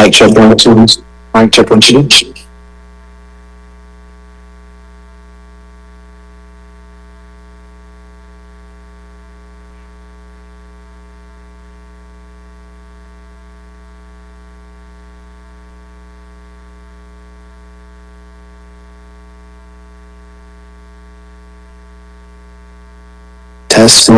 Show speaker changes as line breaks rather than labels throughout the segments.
Mic check one, two. Mic check one, two. Test.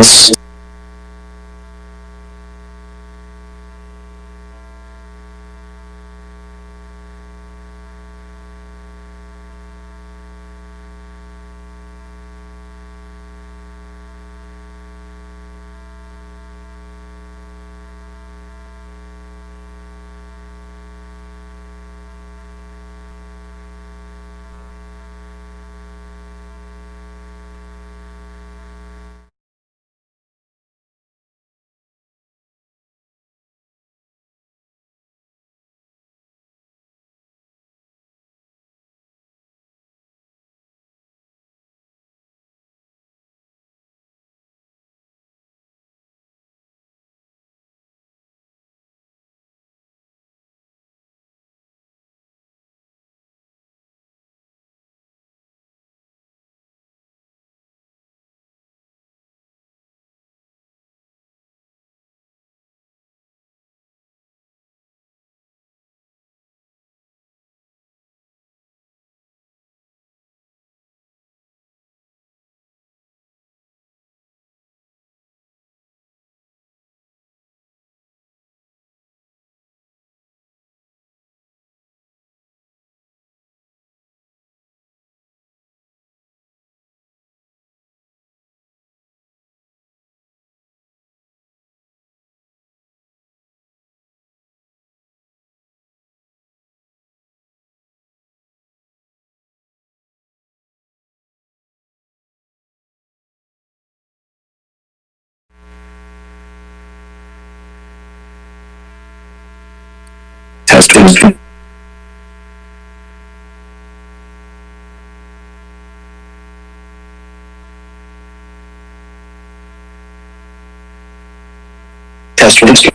Testing. Testing.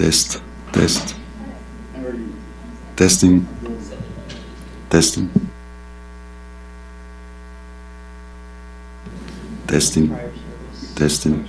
Test. Test.
Test. Testing. Testing. Testing.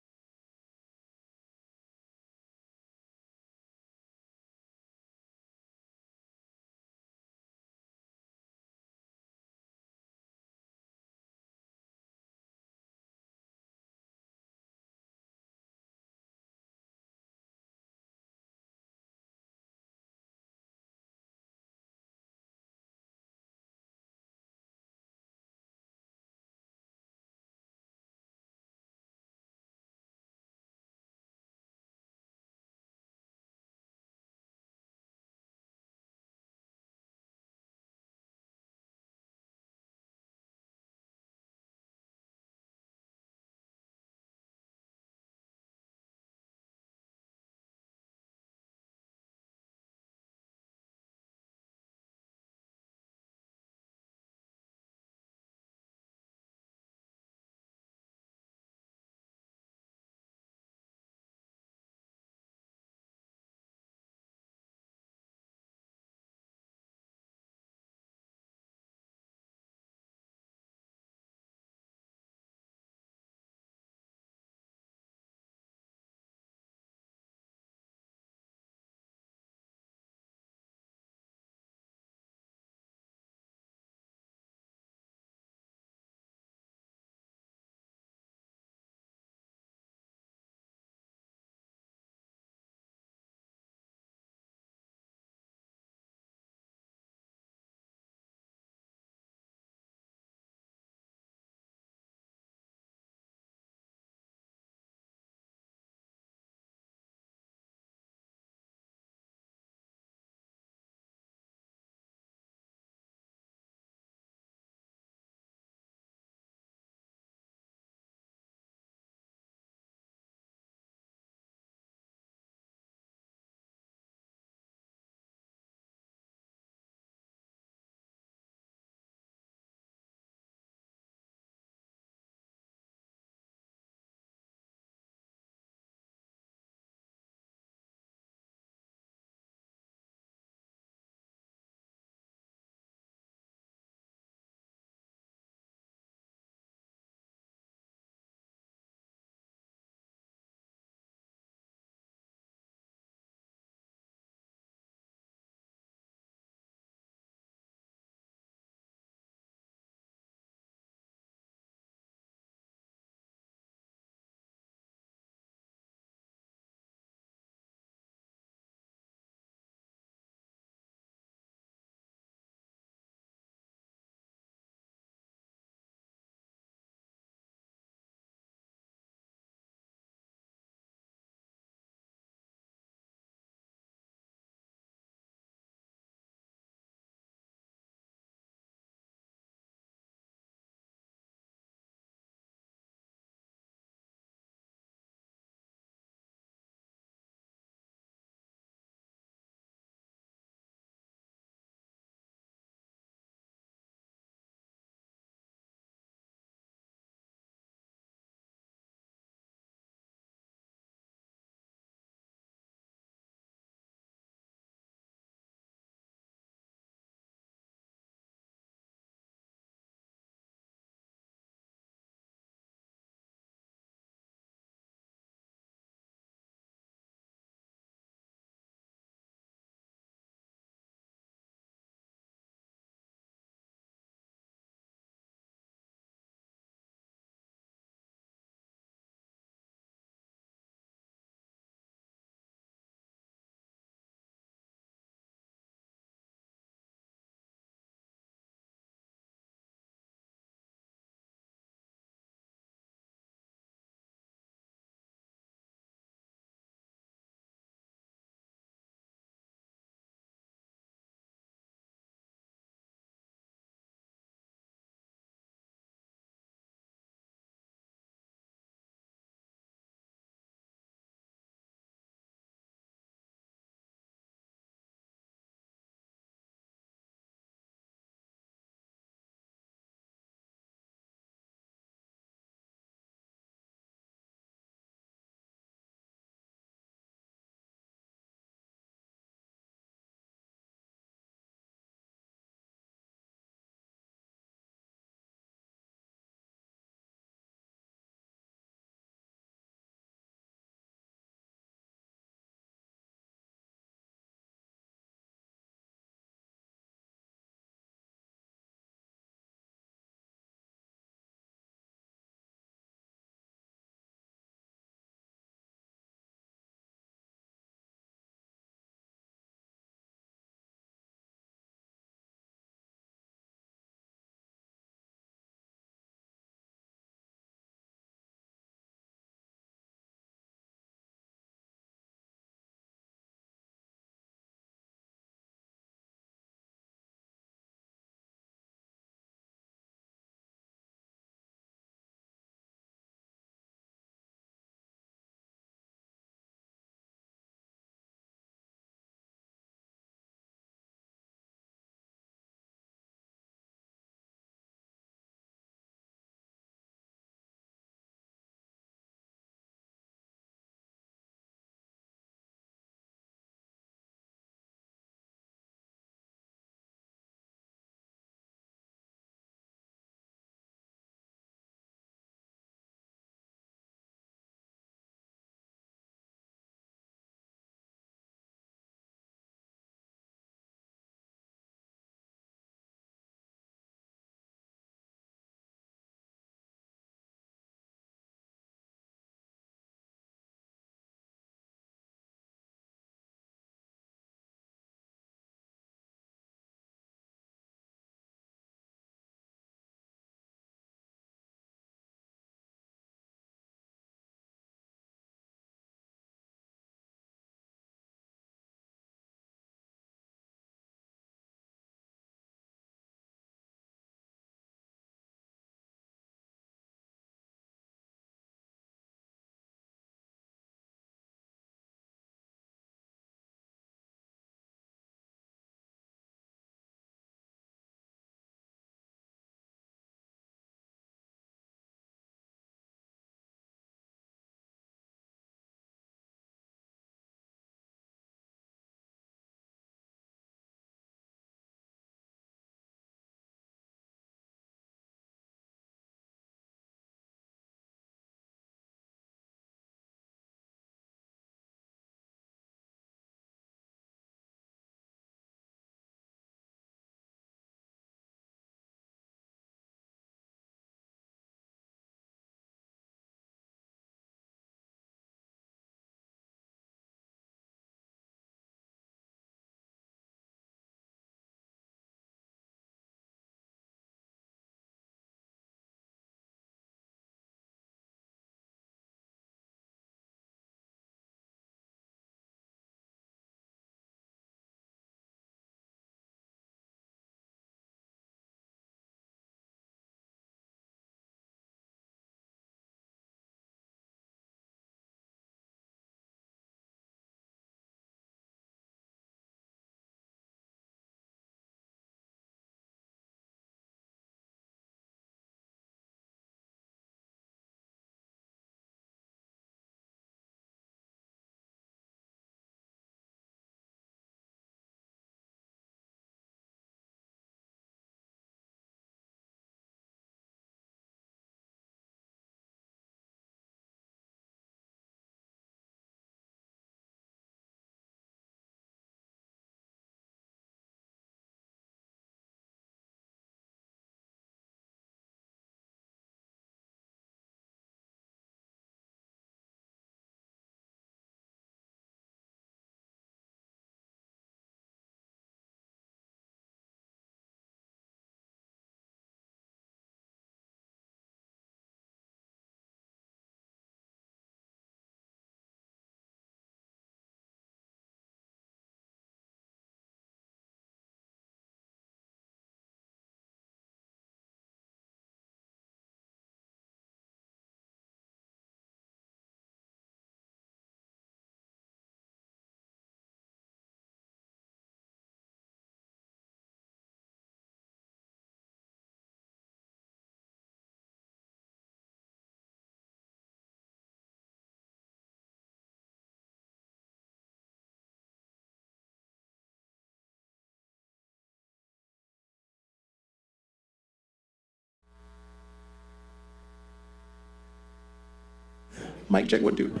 Mic check, 1, 2.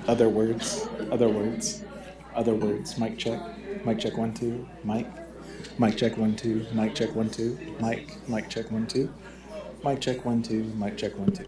Other words, other words, other words. Mic check, 1, 2. Mic check, 1, 2. Mic check, 1, 2. Mic check, 1, 2. Mic check, 1, 2. Mic check, 1, 2.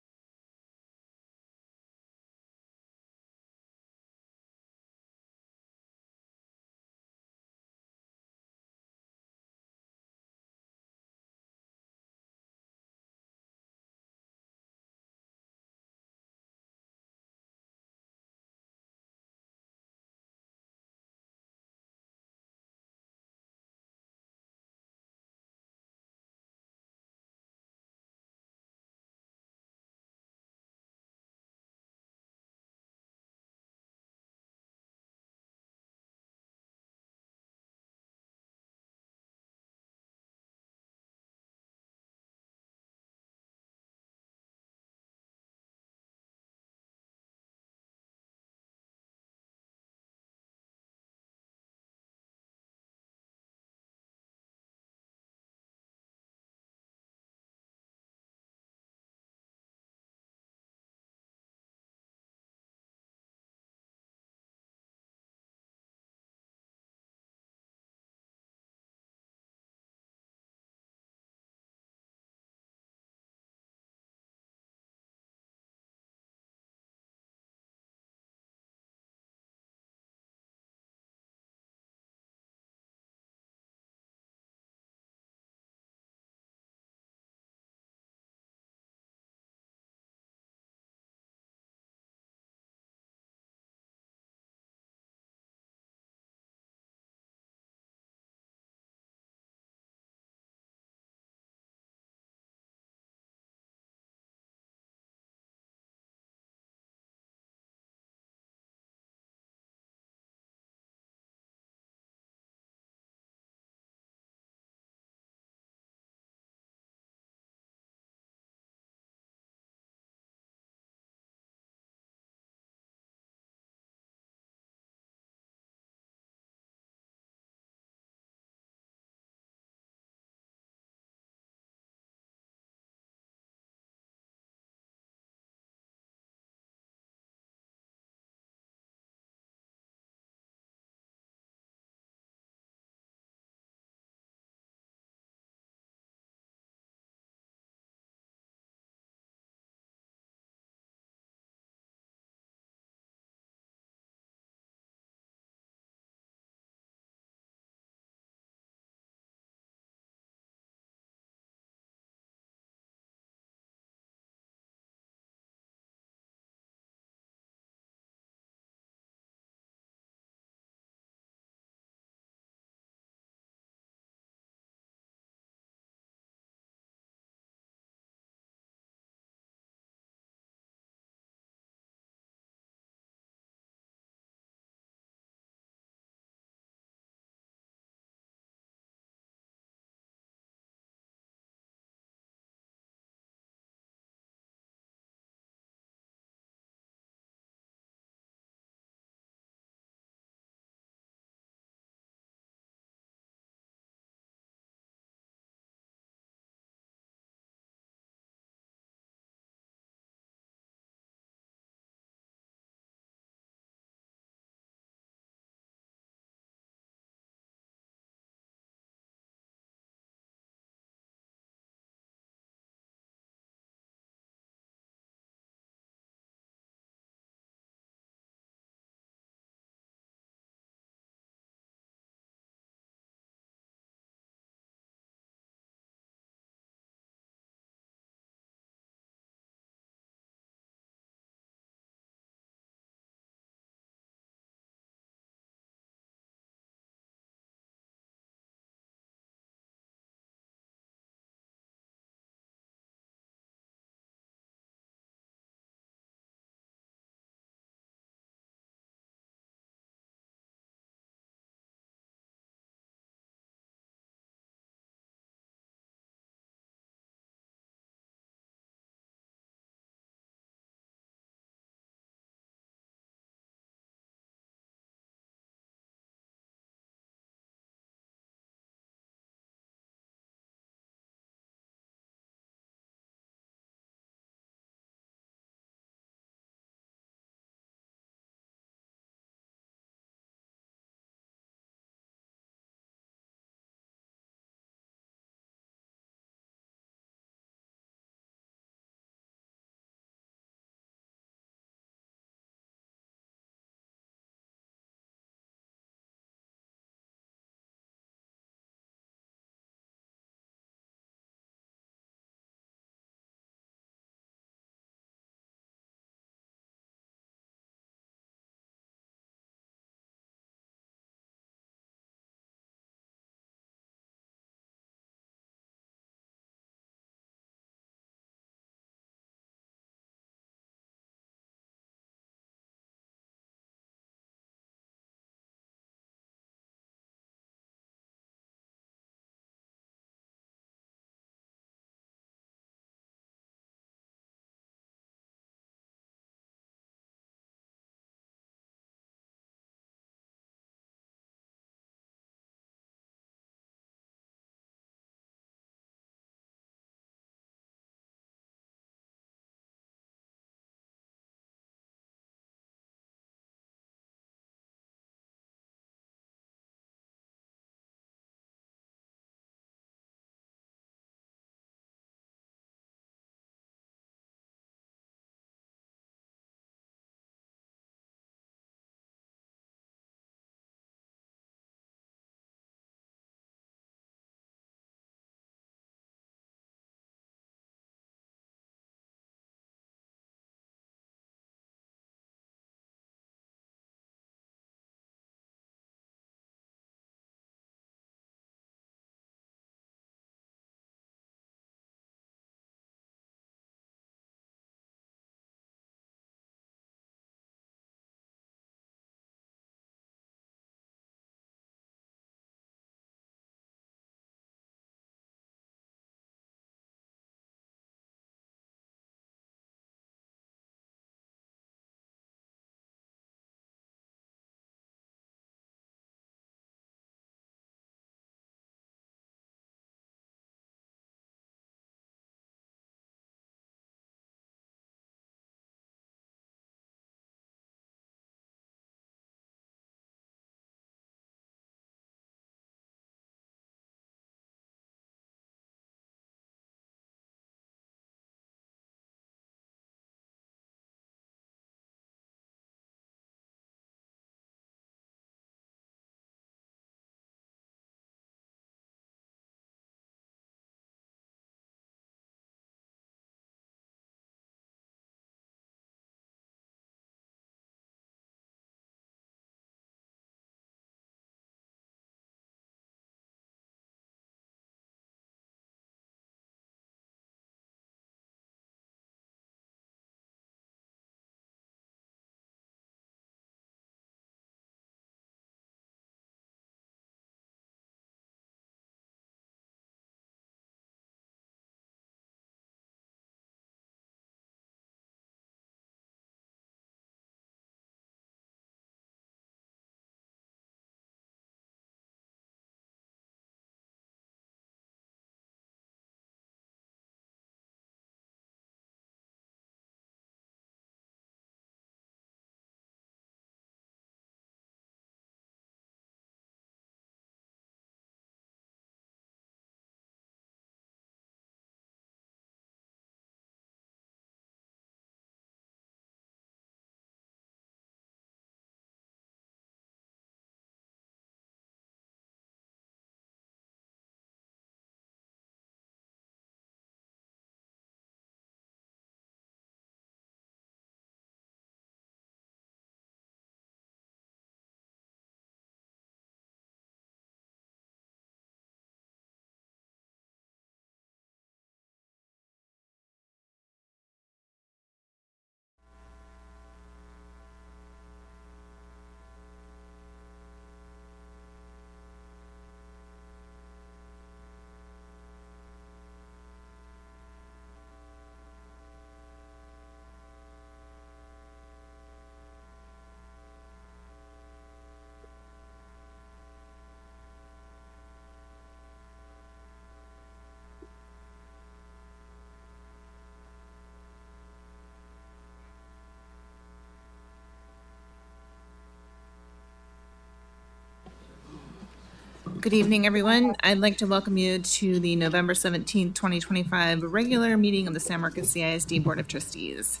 Good evening, everyone. I'd like to welcome you to the November 17th, 2025 regular meeting of the San Marcos CISD Board of Trustees.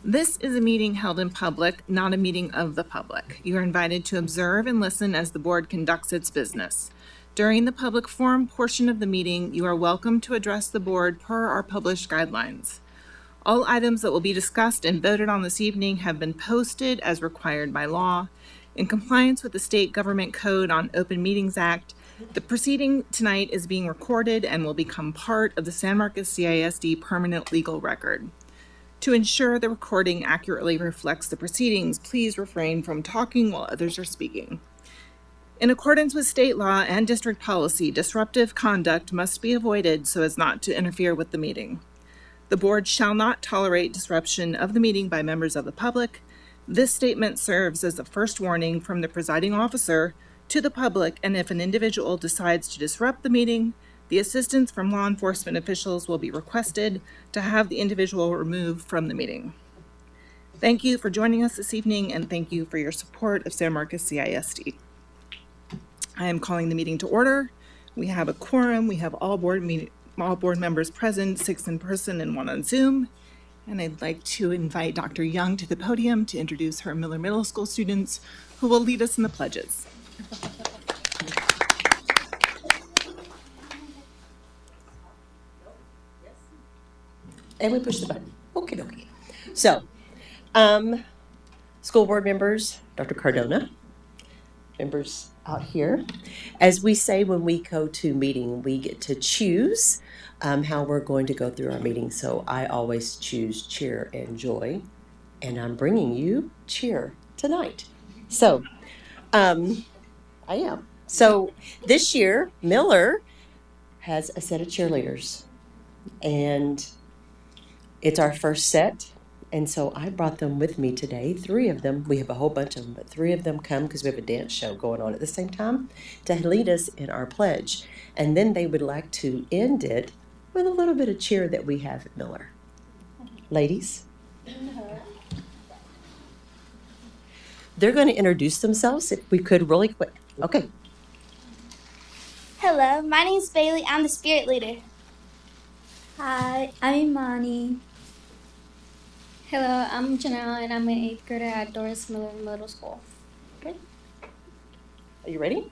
This is a meeting held in public, not a meeting of the public. You are invited to observe and listen as the board conducts its business. During the public forum portion of the meeting, you are welcome to address the board per our published guidelines. All items that will be discussed and voted on this evening have been posted as required by law. In compliance with the State Government Code on Open Meetings Act, the proceeding tonight is being recorded and will become part of the San Marcos CISD permanent legal record. To ensure the recording accurately reflects the proceedings, please refrain from talking while others are speaking. In accordance with state law and district policy, disruptive conduct must be avoided so as not to interfere with the meeting. The board shall not tolerate disruption of the meeting by members of the public. This statement serves as the first warning from the presiding officer to the public, and if an individual decides to disrupt the meeting, the assistance from law enforcement officials will be requested to have the individual removed from the meeting. Thank you for joining us this evening, and thank you for your support of San Marcos CISD. I am calling the meeting to order. We have a quorum. We have all board members present, 6 in person and 1 on Zoom. And I'd like to invite Dr. Young to the podium to introduce her Miller Middle School students who will lead us in the pledges.
And we push the button. Okie dokie. So, school board members, Dr. Cardona, members out here. As we say when we go to meeting, we get to choose how we're going to go through our meeting. So I always choose cheer and joy, and I'm bringing you cheer tonight. So I am. So this year, Miller has a set of cheerleaders, and it's our first set. And so I brought them with me today. 3 of them, we have a whole bunch of them, but 3 of them come because we have a dance show going on at the same time to lead us in our pledge. And then they would like to end it with a little bit of cheer that we have at Miller. Ladies? They're going to introduce themselves if we could really quick. Okay.
Hello, my name's Bailey. I'm the spirit leader.
Hi, I'm Imani.
Hello, I'm Janelle, and I'm an 8th grader at Doris Miller Middle School.
Okay. Are you ready?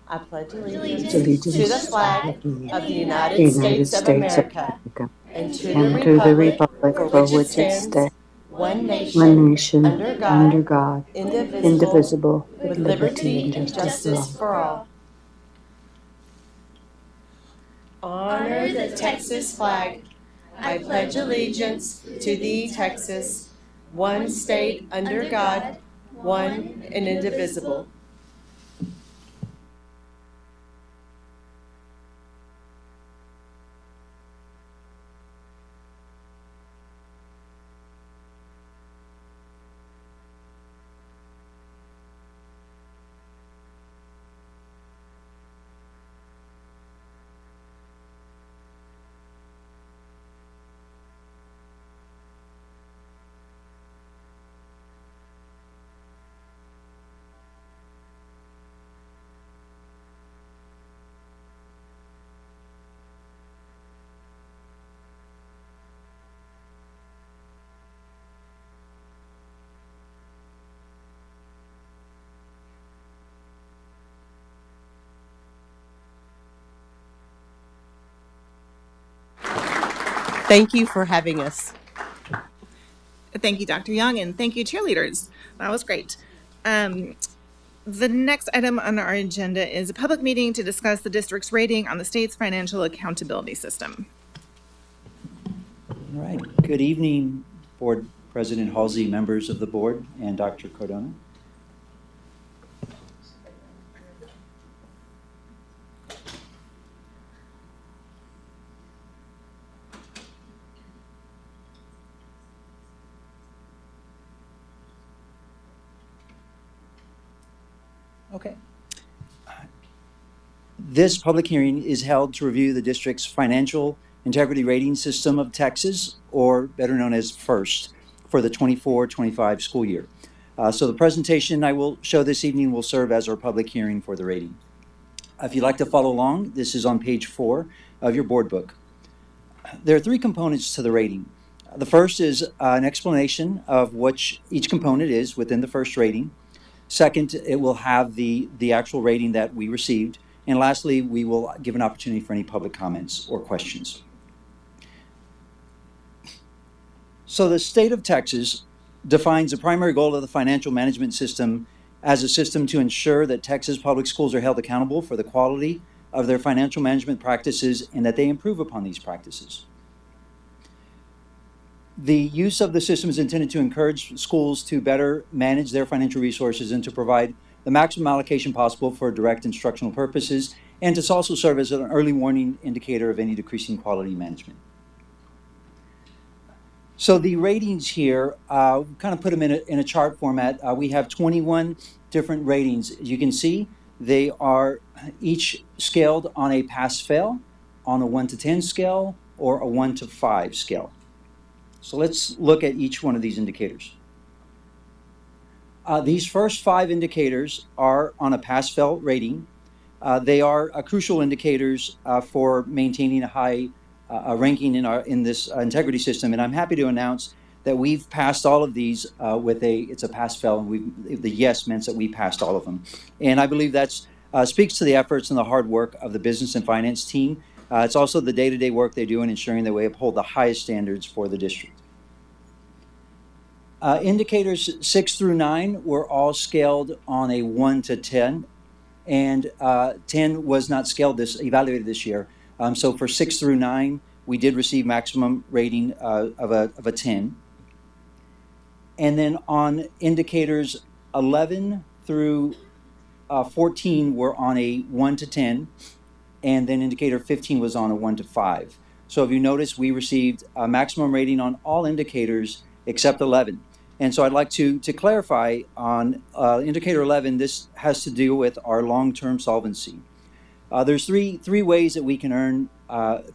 I pledge allegiance to the flag of the United States of America and to the republic for which it stands, one nation, under God, indivisible, with liberty and justice for all. Honor the Texas flag. I pledge allegiance to thee, Texas, one state under God, one and indivisible. Thank you for having us.
Thank you, Dr. Young, and thank you, cheerleaders. That was great. The next item on our agenda is a public meeting to discuss the district's rating on the state's financial accountability system.
All right. Good evening, Board President Halsey, members of the board, and Dr. Cardona. Okay. This public hearing is held to review the district's financial integrity rating system of Texas, or better known as FIRST, for the 24-25 school year. So the presentation I will show this evening will serve as our public hearing for the rating. If you'd like to follow along, this is on page 4 of your board book. There are 3 components to the rating. The first is an explanation of what each component is within the first rating. Second, it will have the actual rating that we received. And lastly, we will give an opportunity for any public comments or questions. So the state of Texas defines the primary goal of the financial management system as a system to ensure that Texas public schools are held accountable for the quality of their financial management practices and that they improve upon these practices. The use of the system is intended to encourage schools to better manage their financial resources and to provide the maximum allocation possible for direct instructional purposes, and to also serve as an early warning indicator of any decreasing quality management. So the ratings here, kind of put them in a chart format. We have 21 different ratings. As you can see, they are each scaled on a pass-fail, on a 1 to 10 scale, or a 1 to 5 scale. So let's look at each one of these indicators. These first 5 indicators are on a pass-fail rating. They are crucial indicators for maintaining a high ranking in this integrity system, and I'm happy to announce that we've passed all of these with it's a pass-fail, and the yes meant that we passed all of them. And I believe that speaks to the efforts and the hard work of the business and finance team. It's also the day-to-day work they do in ensuring that we uphold the highest standards for the district. Indicators 6 through 9 were all scaled on a 1 to 10, and 10 was not evaluated this year. So for 6 through 9, we did receive maximum rating of a 10. And then on indicators 11 through 14 were on a 1 to 10, and then indicator 15 was on a 1 to 5. So if you notice, we received a maximum rating on all indicators except 11. And so I'd like to clarify on indicator 11, this has to do with our long-term solvency. There's three ways that we can earn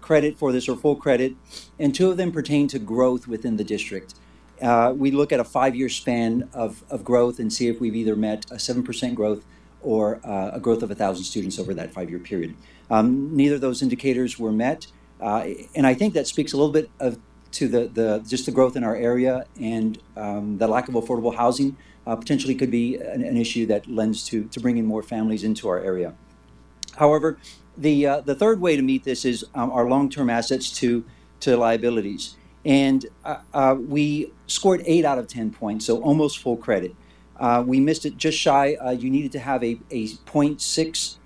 credit for this, or full credit, and 2 of them pertain to growth within the district. We look at a 5-year span of growth and see if we've either met a 7% growth or a growth of 1,000 students over that 5-year period. Neither of those indicators were met, and I think that speaks a little bit to just the growth in our area, and the lack of affordable housing potentially could be an issue that lends to bringing more families into our area. However, the third way to meet this is our long-term assets to liabilities. And we scored 8 out of 10 points, so almost full credit. We missed it just shy. You needed to have a 0.6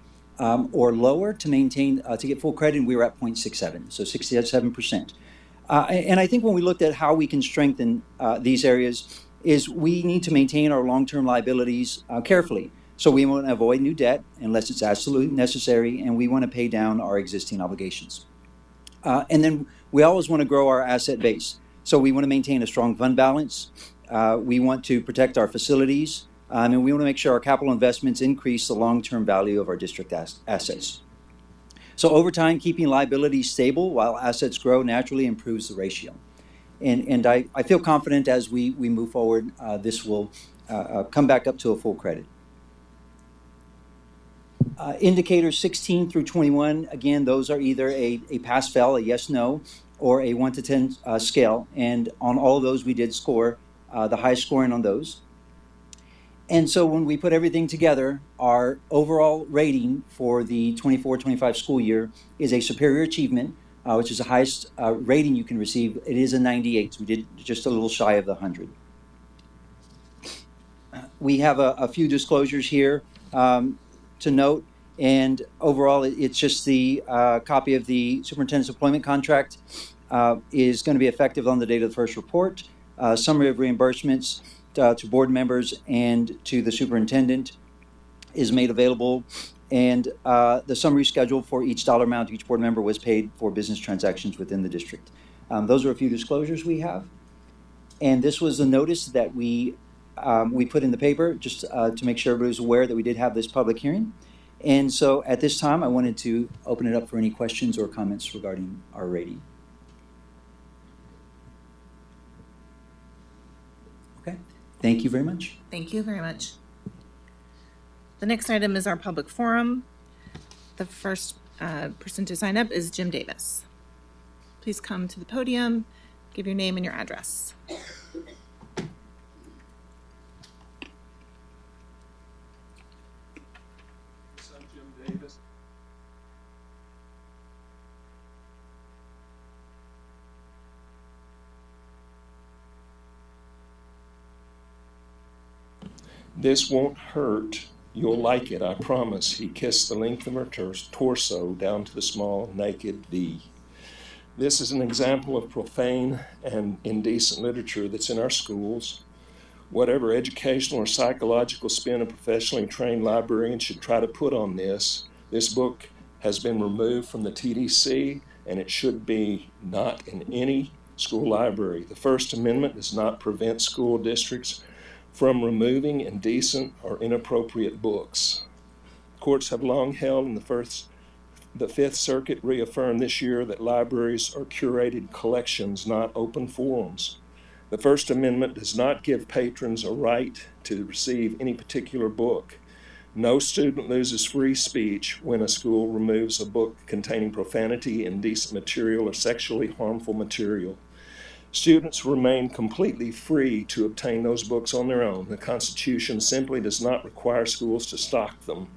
or lower to maintain, to get full credit, and we were at 0.67, so 67%. And I think when we looked at how we can strengthen these areas is we need to maintain our long-term liabilities carefully. So we want to avoid new debt unless it's absolutely necessary, and we want to pay down our existing obligations. And then we always want to grow our asset base. So we want to maintain a strong fund balance. We want to protect our facilities, and we want to make sure our capital investments increase the long-term value of our district assets. So over time, keeping liabilities stable while assets grow naturally improves the ratio. And I feel confident as we move forward, this will come back up to a full credit. Indicators 16 through 21, again, those are either a pass-fail, a yes-no, or a 1 to 10 scale. And on all of those, we did score the highest scoring on those. And so when we put everything together, our overall rating for the 24-25 school year is a superior achievement, which is the highest rating you can receive. It is a 98, so we did just a little shy of the 100. We have a few disclosures here to note, and overall it's just the copy of the superintendent's employment contract is going to be effective on the date of the first report. Summary of reimbursements to board members and to the superintendent is made available, and the summary schedule for each dollar amount each board member was paid for business transactions within the district. Those are a few disclosures we have, and this was the notice that we put in the paper just to make sure everybody was aware that we did have this public hearing. And so at this time, I wanted to open it up for any questions or comments regarding our rating. Okay. Thank you very much.
Thank you very much. The next item is our public forum. The first person to sign up is Jim Davis. Please come to the podium, give your name and your address.
I'm Jim Davis. This won't hurt. You'll like it, I promise. He kissed the length of her torso down to the small, naked V. This is an example of profane and indecent literature that's in our schools. Whatever educational or psychological spin a professionally trained librarian should try to put on this book has been removed from the TDC, and it should be not in any school library. The First Amendment does not prevent school districts from removing indecent or inappropriate books. Courts have long held, and the Fifth Circuit reaffirmed this year, that libraries are curated collections, not open forums. The First Amendment does not give patrons a right to receive any particular book. No student loses free speech when a school removes a book containing profanity, indecent material, or sexually harmful material. Students remain completely free to obtain those books on their own. The Constitution simply does not require schools to stock them.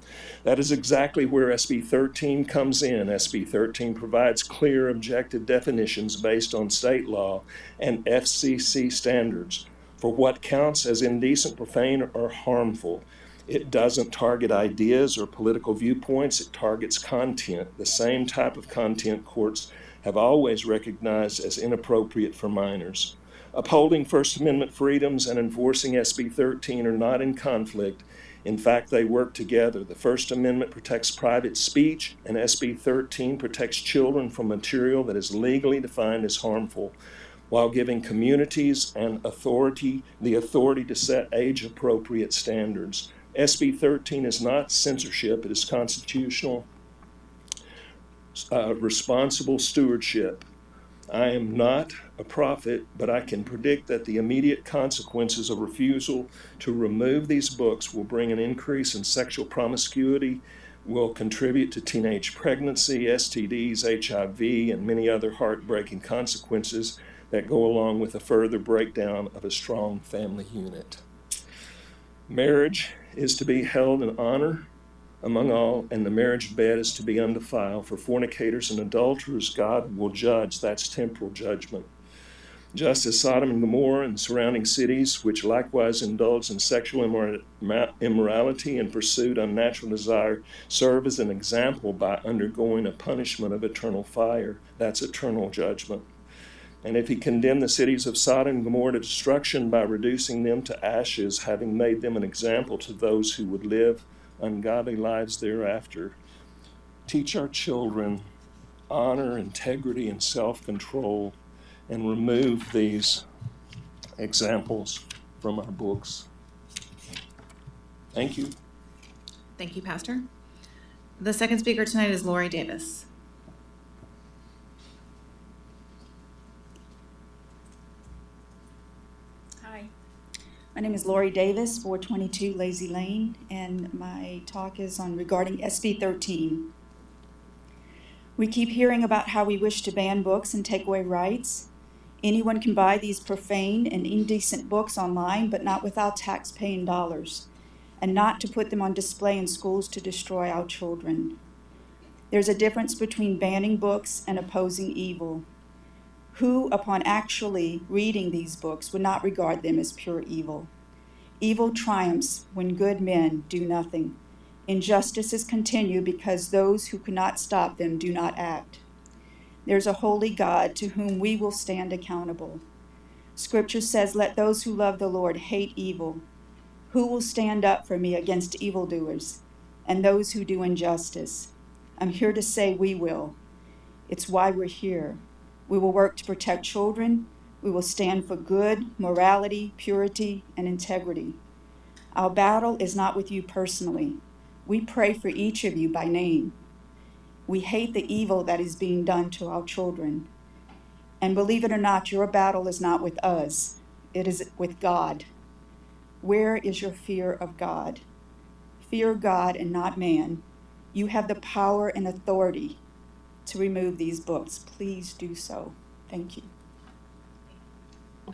That is exactly where SB 13 comes in. SB 13 provides clear, objective definitions based on state law and FCC standards for what counts as indecent, profane, or harmful. It doesn't target ideas or political viewpoints. It targets content, the same type of content courts have always recognized as inappropriate for minors. Upholding First Amendment freedoms and enforcing SB 13 are not in conflict. In fact, they work together. The First Amendment protects private speech, and SB 13 protects children from material that is legally defined as harmful, while giving communities and the authority to set age-appropriate standards. SB 13 is not censorship, it is constitutional responsible stewardship. I am not a prophet, but I can predict that the immediate consequences of refusal to remove these books will bring an increase in sexual promiscuity, will contribute to teenage pregnancy, STDs, HIV, and many other heartbreaking consequences that go along with a further breakdown of a strong family unit. Marriage is to be held in honor among all, and the marriage bed is to be undefiled. For fornicators and adulterers, God will judge. That's temporal judgment. Just as Sodom and Gomorrah and surrounding cities, which likewise indulged in sexual immorality and pursued unnatural desire, serve as an example by undergoing a punishment of eternal fire. That's eternal judgment. And if he condemned the cities of Sodom and Gomorrah to destruction by reducing them to ashes, having made them an example to those who would live ungodly lives thereafter, teach our children honor, integrity, and self-control, and remove these examples from our books. Thank you.
Thank you, Pastor. The second speaker tonight is Lori Davis.
Hi, my name is Lori Davis, 422 Lazy Lane, and my talk is on regarding SB 13. We keep hearing about how we wish to ban books and take away rights. Anyone can buy these profane and indecent books online, but not without tax-paying dollars, and not to put them on display in schools to destroy our children. There's a difference between banning books and opposing evil. Who, upon actually reading these books, would not regard them as pure evil? Evil triumphs when good men do nothing. Injustices continue because those who cannot stop them do not act. There's a holy God to whom we will stand accountable. Scripture says, "Let those who love the Lord hate evil." Who will stand up for me against evildoers and those who do injustice? I'm here to say we will. It's why we're here. We will work to protect children. We will stand for good, morality, purity, and integrity. Our battle is not with you personally. We pray for each of you by name. We hate the evil that is being done to our children. And believe it or not, your battle is not with us. It is with God. Where is your fear of God? Fear God and not man. You have the power and authority to remove these books. Please do so. Thank you.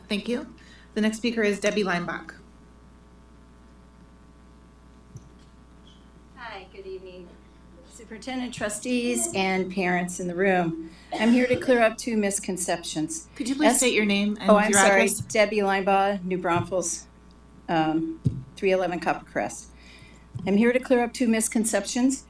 Thank you. The next speaker is Debbie Leinbach.
Hi, good evening. Superintendent, trustees, and parents in the room. I'm here to clear up 2 misconceptions.
Could you please state your name and
I'm
your
sorry.
address?
Debbie Linebaugh, New Braunfels, 311 Copper Crest. I'm here to clear up 2 misconceptions.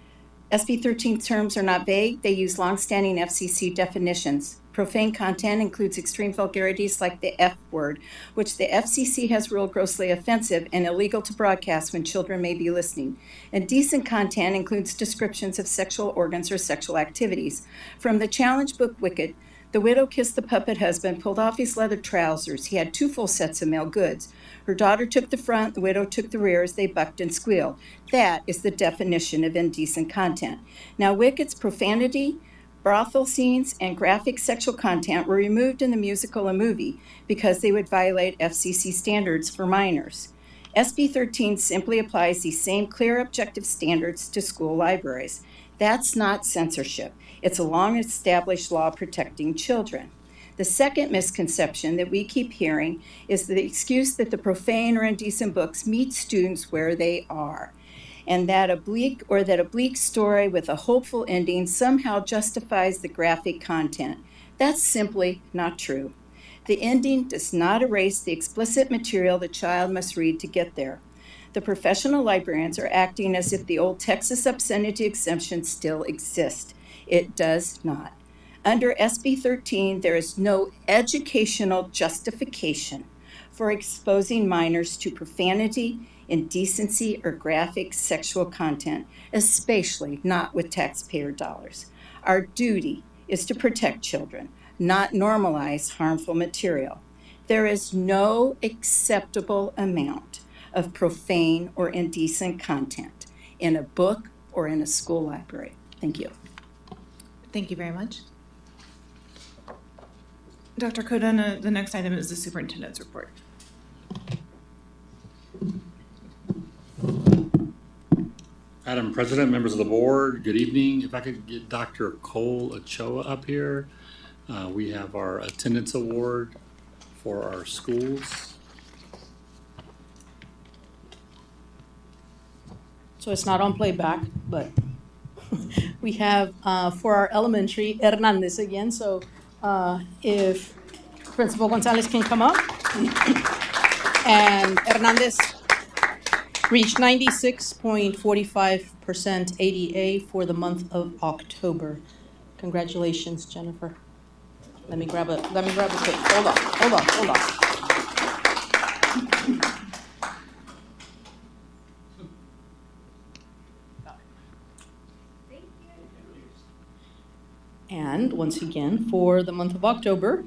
SB 13 terms are not vague. They use longstanding FCC definitions. Profane content includes extreme vulgarities like the F word, which the FCC has ruled grossly offensive and illegal to broadcast when children may be listening. Indecent content includes descriptions of sexual organs or sexual activities. From the challenge book Wicked, the widow kissed the puppet husband, pulled off his leather trousers. He had 2 full sets of male goods. Her daughter took the front, the widow took the rear as they bucked and squealed. That is the definition of indecent content. Now, Wicked's profanity, brothel scenes, and graphic sexual content were removed in the musical and movie because they would violate FCC standards for minors. SB 13 simply applies these same clear objective standards to school libraries. That's not censorship. It's a long-established law protecting children. The second misconception that we keep hearing is the excuse that the profane or indecent books meet students where they are, and that a bleak story with a hopeful ending somehow justifies the graphic content. That's simply not true. The ending does not erase the explicit material the child must read to get there. The professional librarians are acting as if the old Texas obscenity exemption still exists. It does not. Under SB 13, there is no educational justification for exposing minors to profanity, indecency, or graphic sexual content, especially not with taxpayer dollars. Our duty is to protect children, not normalize harmful material. There is no acceptable amount of profane or indecent content in a book or in a school library. Thank you.
Thank you very much. Dr. Cardona, the next item is the superintendent's report.
Madam President, members of the board, good evening. If I could get Dr. Cole Ochoa up here. We have our attendance award for our schools.
So it's not on playback, but we have for our elementary, Hernandez again. So if Principal Gonzalez can come up. And Hernandez reached 96.45% ADA for the month of October. Congratulations, Jennifer. Let me grab a tape. Hold on. And once again, for the month of October,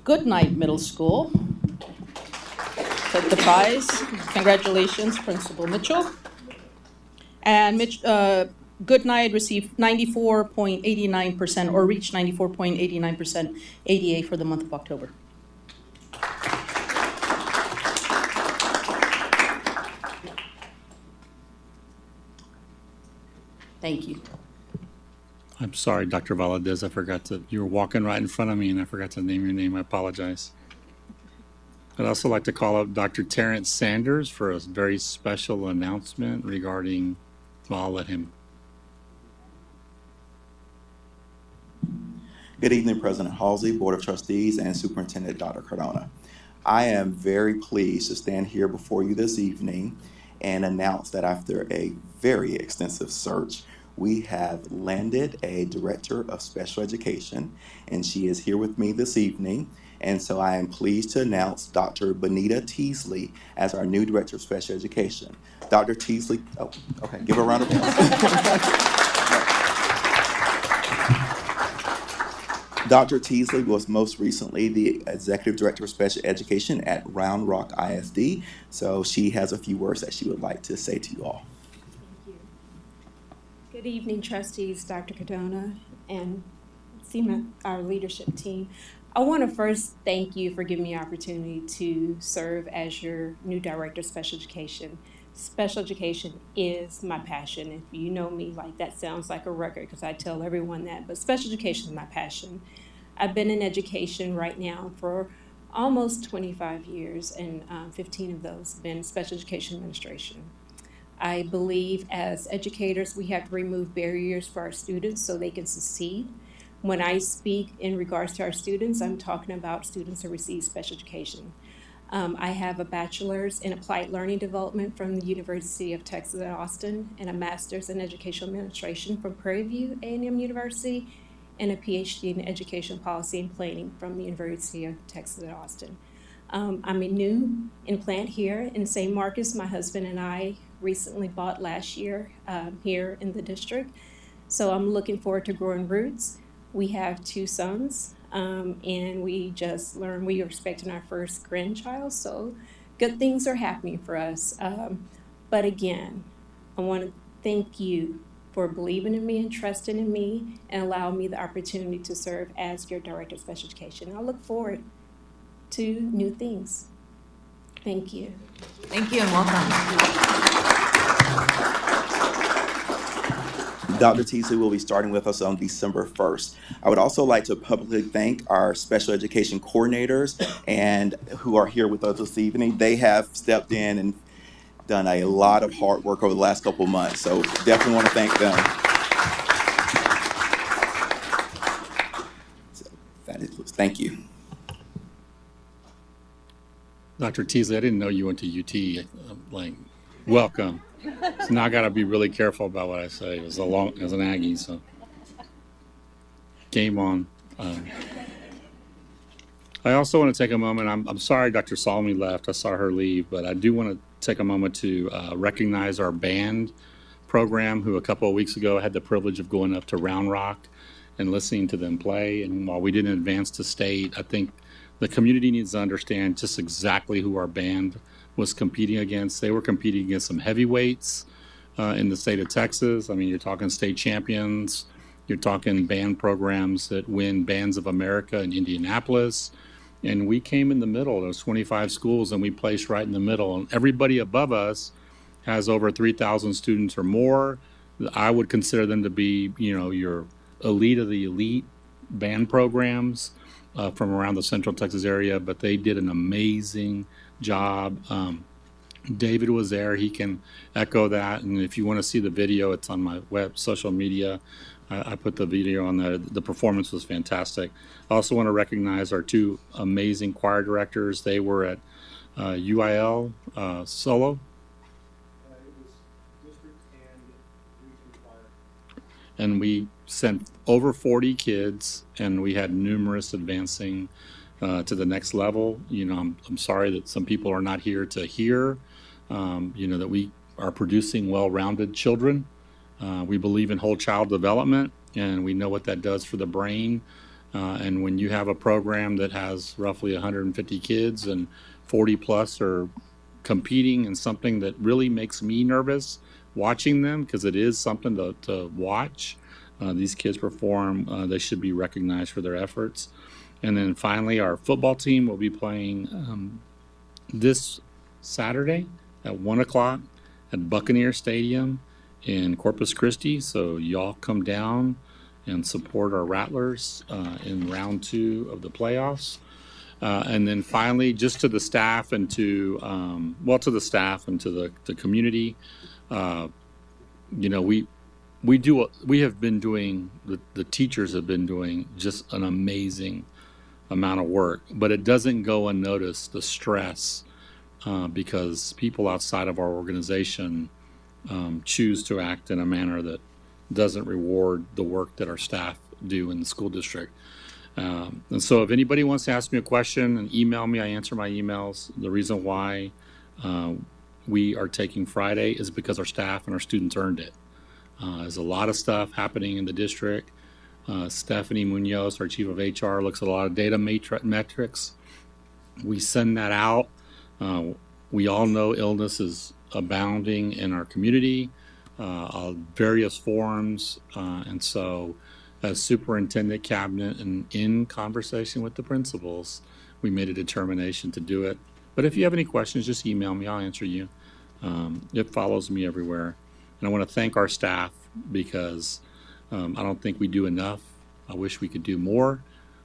Goodnight Middle School took the prize. Congratulations, Principal Mitchell. And Goodnight received 94.89% or reached 94.89% ADA for the month of October. Thank you.
I'm sorry, Dr. Valadez, you were walking right in front of me and I forgot to name your name. I apologize. I'd also like to call up Dr. Terrence Sanders for a very special announcement regarding, well, I'll let him.
Good evening, President Halsey, Board of Trustees, and Superintendent Dr. Cardona. I am very pleased to stand here before you this evening and announce that after a very extensive search, we have landed a Director of Special Education, and she is here with me this evening. And so I am pleased to announce Dr. Benita Teasley as our new Director of Special Education. Dr. Teasley, give her a round of applause. Dr. Teasley was most recently the Executive Director of Special Education at Round Rock ISD, so she has a few words that she would like to say to you all.
Thank you. Good evening, trustees, Dr. Cardona, and our leadership team. I want to first thank you for giving me the opportunity to serve as your new Director of Special Education. Special education is my passion. If you know me, like that sounds like a record because I tell everyone that, but special education is my passion. I've been in education right now for almost 25 years, and 15 of those have been special education administration. I believe as educators, we have to remove barriers for our students so they can succeed. When I speak in regards to our students, I'm talking about students who receive special education. I have a bachelor's in applied learning development from the University of Texas at Austin and a master's in educational administration from Prairie View A&M University and a PhD in education policy and planning from the University of Texas at Austin. I'm a new implant here in St. Marcus. My husband and I recently bought last year here in the district. So I'm looking forward to growing roots. We have 2 sons, and we just learned we are expecting our first grandchild. So good things are happening for us. But again, I want to thank you for believing in me and trusting in me and allowing me the opportunity to serve as your Director of Special Education. I look forward to new things. Thank you.
Thank you and welcome.
Dr. Teasley will be starting with us on December 1st. I would also like to publicly thank our special education coordinators and who are here with us this evening. They have stepped in and done a lot of hard work over the last couple of months, so definitely want to thank them. So that is, thank you.
Dr. Teasley, I didn't know you went to UT. Welcome. So now I got to be really careful about what I say as an Aggie. So, game on. I also want to take a moment. I'm sorry Dr. Salmi left. I saw her leave, but I do want to take a moment to recognize our band program, who a couple of weeks ago had the privilege of going up to Round Rock and listening to them play. And while we didn't advance to state, I think the community needs to understand just exactly who our band was competing against. They were competing against some heavyweights in the state of Texas. I mean, you're talking state champions. You're talking band programs that win Bands of America in Indianapolis. And we came in the middle. There was 25 schools, and we placed right in the middle. And everybody above us has over 3,000 students or more. I would consider them to be, your elite of the elite band programs from around the Central Texas area. But they did an amazing job. David was there. He can echo that. And if you want to see the video, it's on my social media. I put the video on there. The performance was fantastic. I also want to recognize our 2 amazing choir directors. They were at UIL solo. It was district and region choir. And we sent over 40 kids, and we had numerous advancing to the next level. I'm sorry that some people are not here to hear, that we are producing well-rounded children. We believe in whole child development, and we know what that does for the brain. And when you have a program that has roughly 150 kids and 40 plus are competing in something that really makes me nervous watching them, because it is something to watch. These kids perform. They should be recognized for their efforts. And then finally, our football team will be playing this Saturday at 1 o'clock at Buccaneer Stadium in Corpus Christi. So y'all come down and support our Rattlers in round 2 of the playoffs. And then finally, just to the staff and to the staff and to the community, we have been doing, the teachers have been doing just an amazing amount of work, but it doesn't go unnoticed, the stress, because people outside of our organization choose to act in a manner that doesn't reward the work that our staff do in the school district. And so if anybody wants to ask me a question and email me, I answer my emails. The reason why we are taking Friday is because our staff and our students earned it. There's a lot of stuff happening in the district. Stephanie Munoz, our chief of HR, looks at a lot of data metrics. We send that out. We all know illness is abounding in our community, various forms. And so as superintendent cabinet and in conversation with the principals, we made a determination to do it. But if you have any questions, just email me. I'll answer you. It follows me everywhere. And I want to thank our staff because I don't think we do enough. I wish we could do more.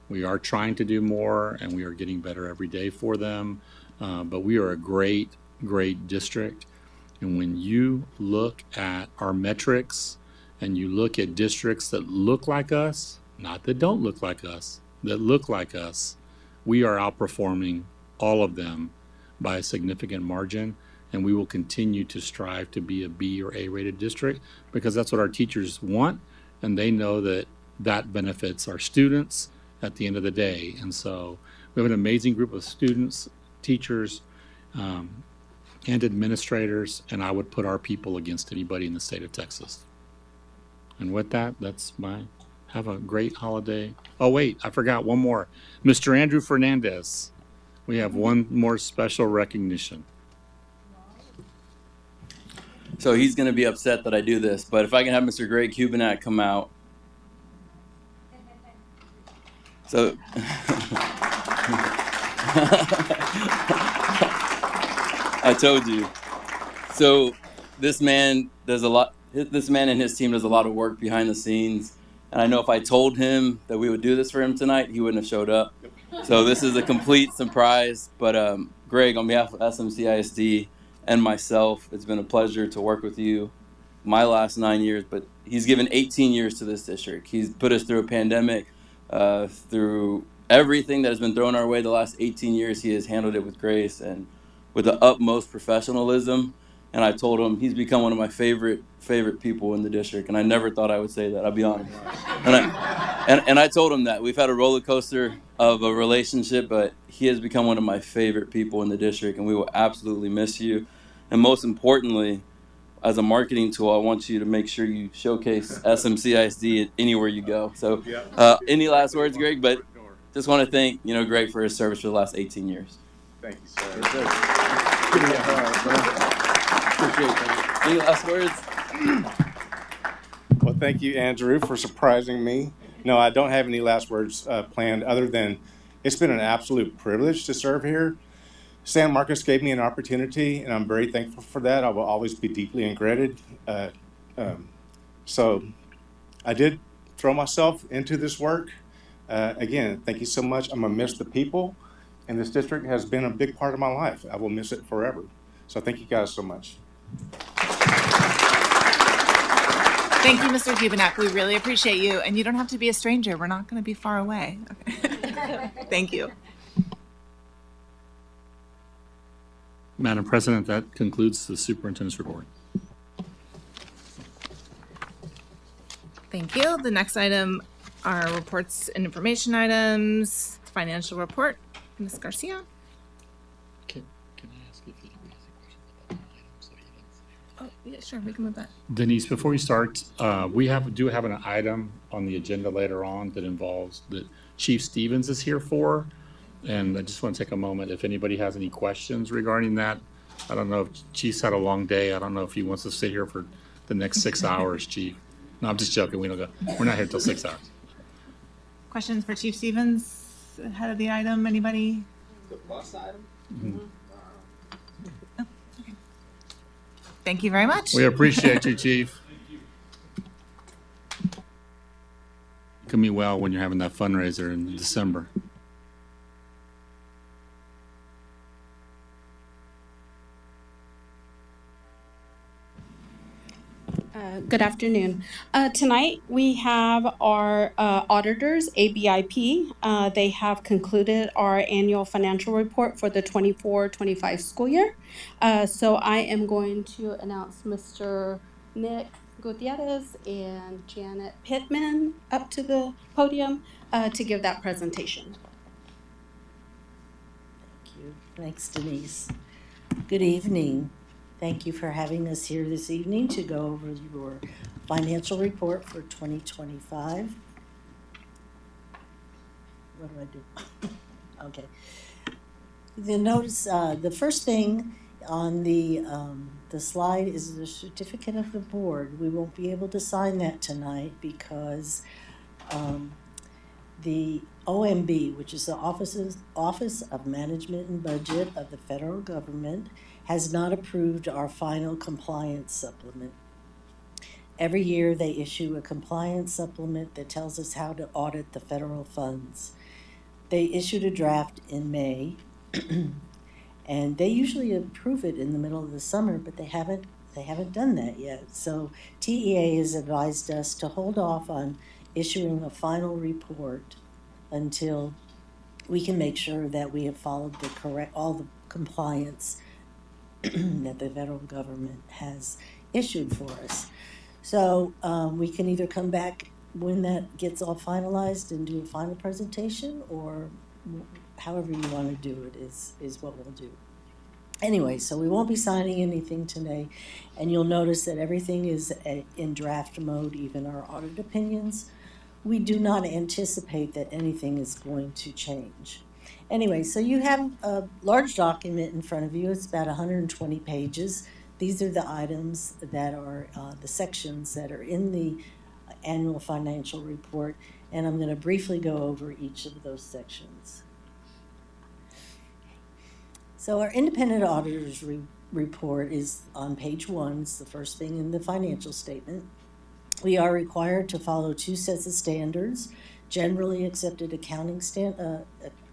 We are trying to do more, and we are getting better every day for them. But we are a great, great district. And when you look at our metrics and you look at districts that look like us, not that don't look like us, that look like us, we are outperforming all of them by a significant margin. And we will continue to strive to be a B or A rated district because that's what our teachers want. And they know that that benefits our students at the end of the day. And so we have an amazing group of students, teachers, and administrators, and I would put our people against anybody in the state of Texas. And with that, have a great holiday. Oh, wait, I forgot one more. Mr. Andrew Fernandez. We have one more special recognition.
So he's going to be upset that I do this, but if I can have Mr. Greg Cubanak come out. So I told you. So this man does a lot. This man and his team does a lot of work behind the scenes. And I know if I told him that we would do this for him tonight, he wouldn't have showed up. So this is a complete surprise. But Greg, on behalf of SMCISD and myself, it's been a pleasure to work with you my last 9 years. But he's given 18 years to this district. He's put us through a pandemic, through everything that has been thrown our way the last 18 years. He has handled it with grace and with the utmost professionalism. And I told him he's become one of my favorite people in the district. And I never thought I would say that, I'll be honest. And I told him that. We've had a roller coaster of a relationship, but he has become one of my favorite people in the district, and we will absolutely miss you. And most importantly, as a marketing tool, I want you to make sure you showcase SMCISD anywhere you go. So any last words, Greg? But just want to thank Greg for his service for the last 18 years.
Thank you, sir.
Appreciate that. Any last words?
Well, thank you, Andrew, for surprising me. No, I don't have any last words planned other than it's been an absolute privilege to serve here. San Marcos gave me an opportunity, and I'm very thankful for that. I will always be deeply indebted. So I did throw myself into this work. Again, thank you so much. I'm going to miss the people, and this district has been a big part of my life. I will miss it forever. So thank you guys so much.
Thank you, Mr. Cubanak. We really appreciate you. And you don't have to be a stranger. We're not going to be far away. Okay. Thank you.
Madam President, that concludes the superintendent's report.
Thank you. The next item are reports and information items. Financial report. Ms. Garcia.
Can I ask if anybody has any questions about the items that he didn't say?
Oh, yeah, sure. We can move that.
Denise, before we start, we do have an item on the agenda later on that involves that Chief Stevens is here for. And I just want to take a moment if anybody has any questions regarding that. I don't know if Chief's had a long day. I don't know if he wants to sit here for the next 6 hours, Chief. No, I'm just joking. We're not here till 6 hours.
Questions for Chief Stevens ahead of the item? Anybody?
The bus item?
Mm-hmm.
Oh, okay. Thank you very much.
We appreciate you, Chief. It can be well when you're having that fundraiser in December.
Good afternoon. Tonight we have our auditors, ABIP. They have concluded our annual financial report for the 24-25 school year. So I am going to announce Mr. Nick Gutierrez and Janet Pittman up to the podium to give that presentation.
Thank you. Thanks, Denise. Good evening. Thank you for having us here this evening to go over your financial report for 2025. What do I do? Okay. The notice, the first thing on the slide is the certificate of the board. We won't be able to sign that tonight because The OMB, which is the Office of Management and Budget of the federal government, has not approved our final compliance supplement. Every year they issue a compliance supplement that tells us how to audit the federal funds. They issued a draft in May, and they usually approve it in the middle of the summer, but they haven't done that yet. So TEA has advised us to hold off on issuing a final report until we can make sure that we have followed all the compliance that the federal government has issued for us. So we can either come back when that gets all finalized and do a final presentation, or however you want to do it is what we'll do. Anyway, so we won't be signing anything today, and you'll notice that everything is in draft mode, even our audit opinions. We do not anticipate that anything is going to change. Anyway, so you have a large document in front of you. It's about 120 pages. These are the items that are the sections that are in the annual financial report, and I'm going to briefly go over each of those sections. So our independent auditor's report is on page 1. It's the first thing in the financial statement. We are required to follow 2 sets of standards, generally accepted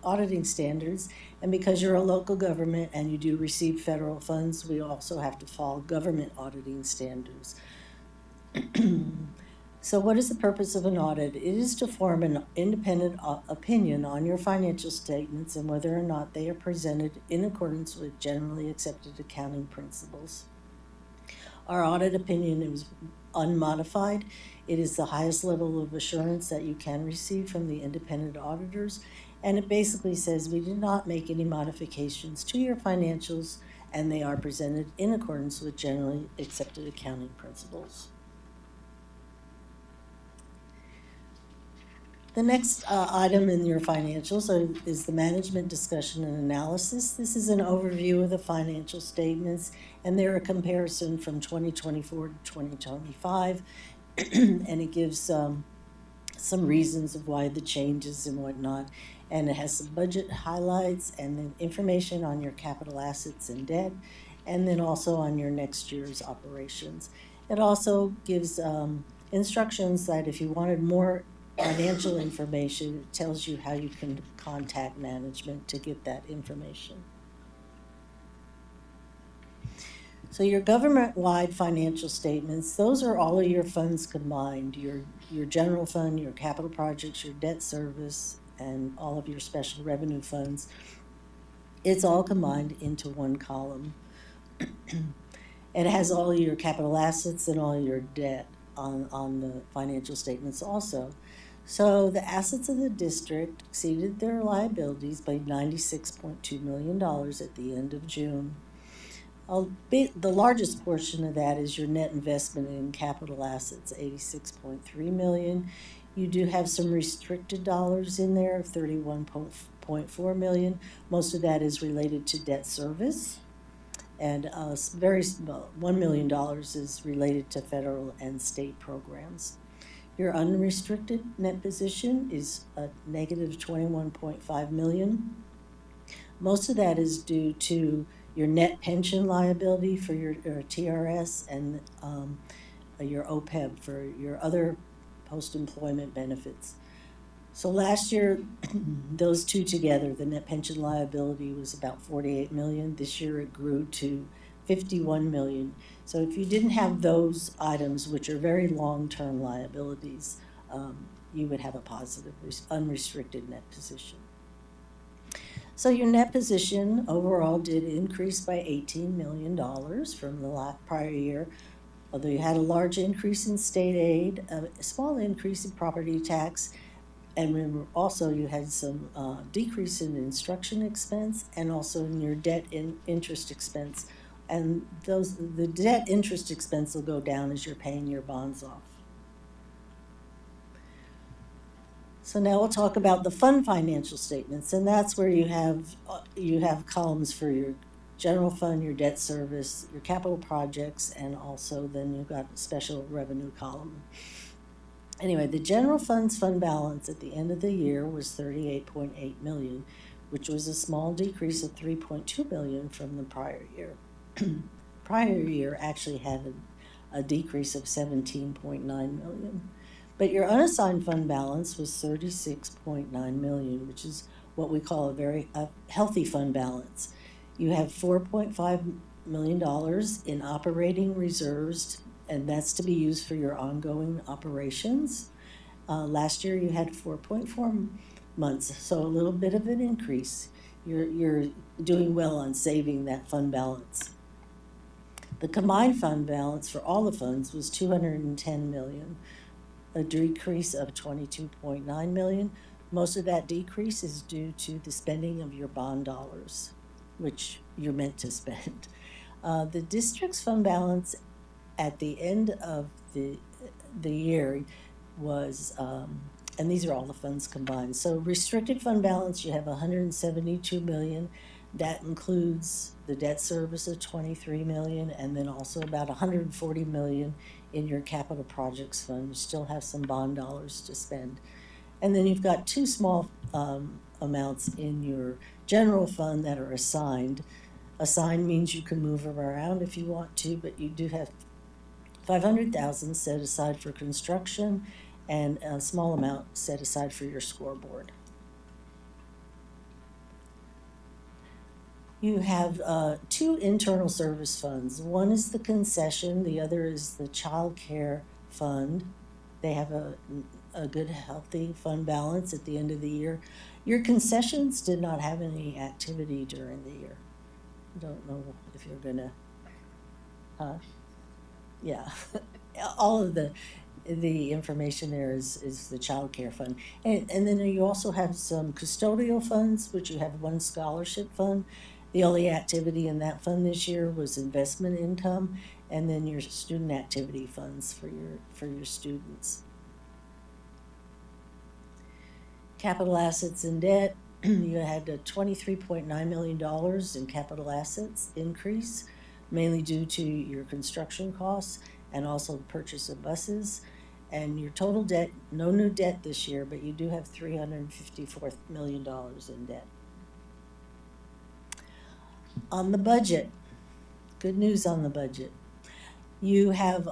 auditing standards, and because you're a local government and you do receive federal funds, we also have to follow government auditing standards. So what is the purpose of an audit? It is to form an independent opinion on your financial statements and whether or not they are presented in accordance with generally accepted accounting principles. Our audit opinion is unmodified. It is the highest level of assurance that you can receive from the independent auditors, and it basically says we did not make any modifications to your financials, and they are presented in accordance with generally accepted accounting principles. The next item in your financials is the management discussion and analysis. This is an overview of the financial statements, and they're a comparison from 2024 to 2025, and it gives some reasons of why the changes and whatnot, and it has some budget highlights and then information on your capital assets and debt, and then also on your next year's operations. It also gives instructions that if you wanted more financial information, it tells you how you can contact management to get that information. So your government-wide financial statements, those are all of your funds combined, your general fund, your capital projects, your debt service, and all of your special revenue funds. It's all combined into one column. It has all your capital assets and all your debt on the financial statements also. So the assets of the district exceeded their liabilities by $96.2 million at the end of June. The largest portion of that is your net investment in capital assets, $86.3 million. You do have some restricted dollars in there, $31.4 million. Most of that is related to debt service, and $1 million is related to federal and state programs. Your unrestricted net position is a negative $21.5 million. Most of that is due to your net pension liability for your TRS and your OPEB for your other post-employment benefits. So last year, those two together, the net pension liability was about $48 million. This year it grew to $51 million. So if you didn't have those items, which are very long-term liabilities, you would have a positive unrestricted net position. So your net position overall did increase by $18 million from the prior year, although you had a large increase in state aid, a small increase in property tax, and remember also you had some decrease in instruction expense and also in your debt and interest expense. And the debt interest expense will go down as you're paying your bonds off. So now we'll talk about the fund financial statements, and that's where you have columns for your general fund, your debt service, your capital projects, and also then you've got a special revenue column. Anyway, the general fund's fund balance at the end of the year was 38.8 million, which was a small decrease of 3.2 million from the prior year. Prior year actually had a decrease of 17.9 million. But your unassigned fund balance was 36.9 million, which is what we call a very healthy fund balance. You have $4.5 million in operating reserves, and that's to be used for your ongoing operations. Last year you had 4.4 months, so a little bit of an increase. You're doing well on saving that fund balance. The combined fund balance for all the funds was 210 million, a decrease of 22.9 million. Most of that decrease is due to the spending of your bond dollars, which you're meant to spend. The district's fund balance at the end of the year was, and these are all the funds combined. So restricted fund balance, you have 172 million. That includes the debt service of 23 million, and then also about 140 million in your capital projects fund. You still have some bond dollars to spend. And then you've got two small amounts in your general fund that are assigned. Assigned means you can move them around if you want to, but you do have 500,000 set aside for construction and a small amount set aside for your scoreboard. You have two internal service funds. One is the concession, the other is the child care fund. They have a good, healthy fund balance at the end of the year. Your concessions did not have any activity during the year. I don't know if you're gonna, yeah. All of the information there is the child care fund. And then you also have some custodial funds, which you have one scholarship fund. The only activity in that fund this year was investment income, and then your student activity funds for your students. Capital assets and debt, you had a $23.9 million in capital assets increase, mainly due to your construction costs and also the purchase of buses. And your total debt, no new debt this year, but you do have $354 million in debt. On the budget, good news on the budget. You have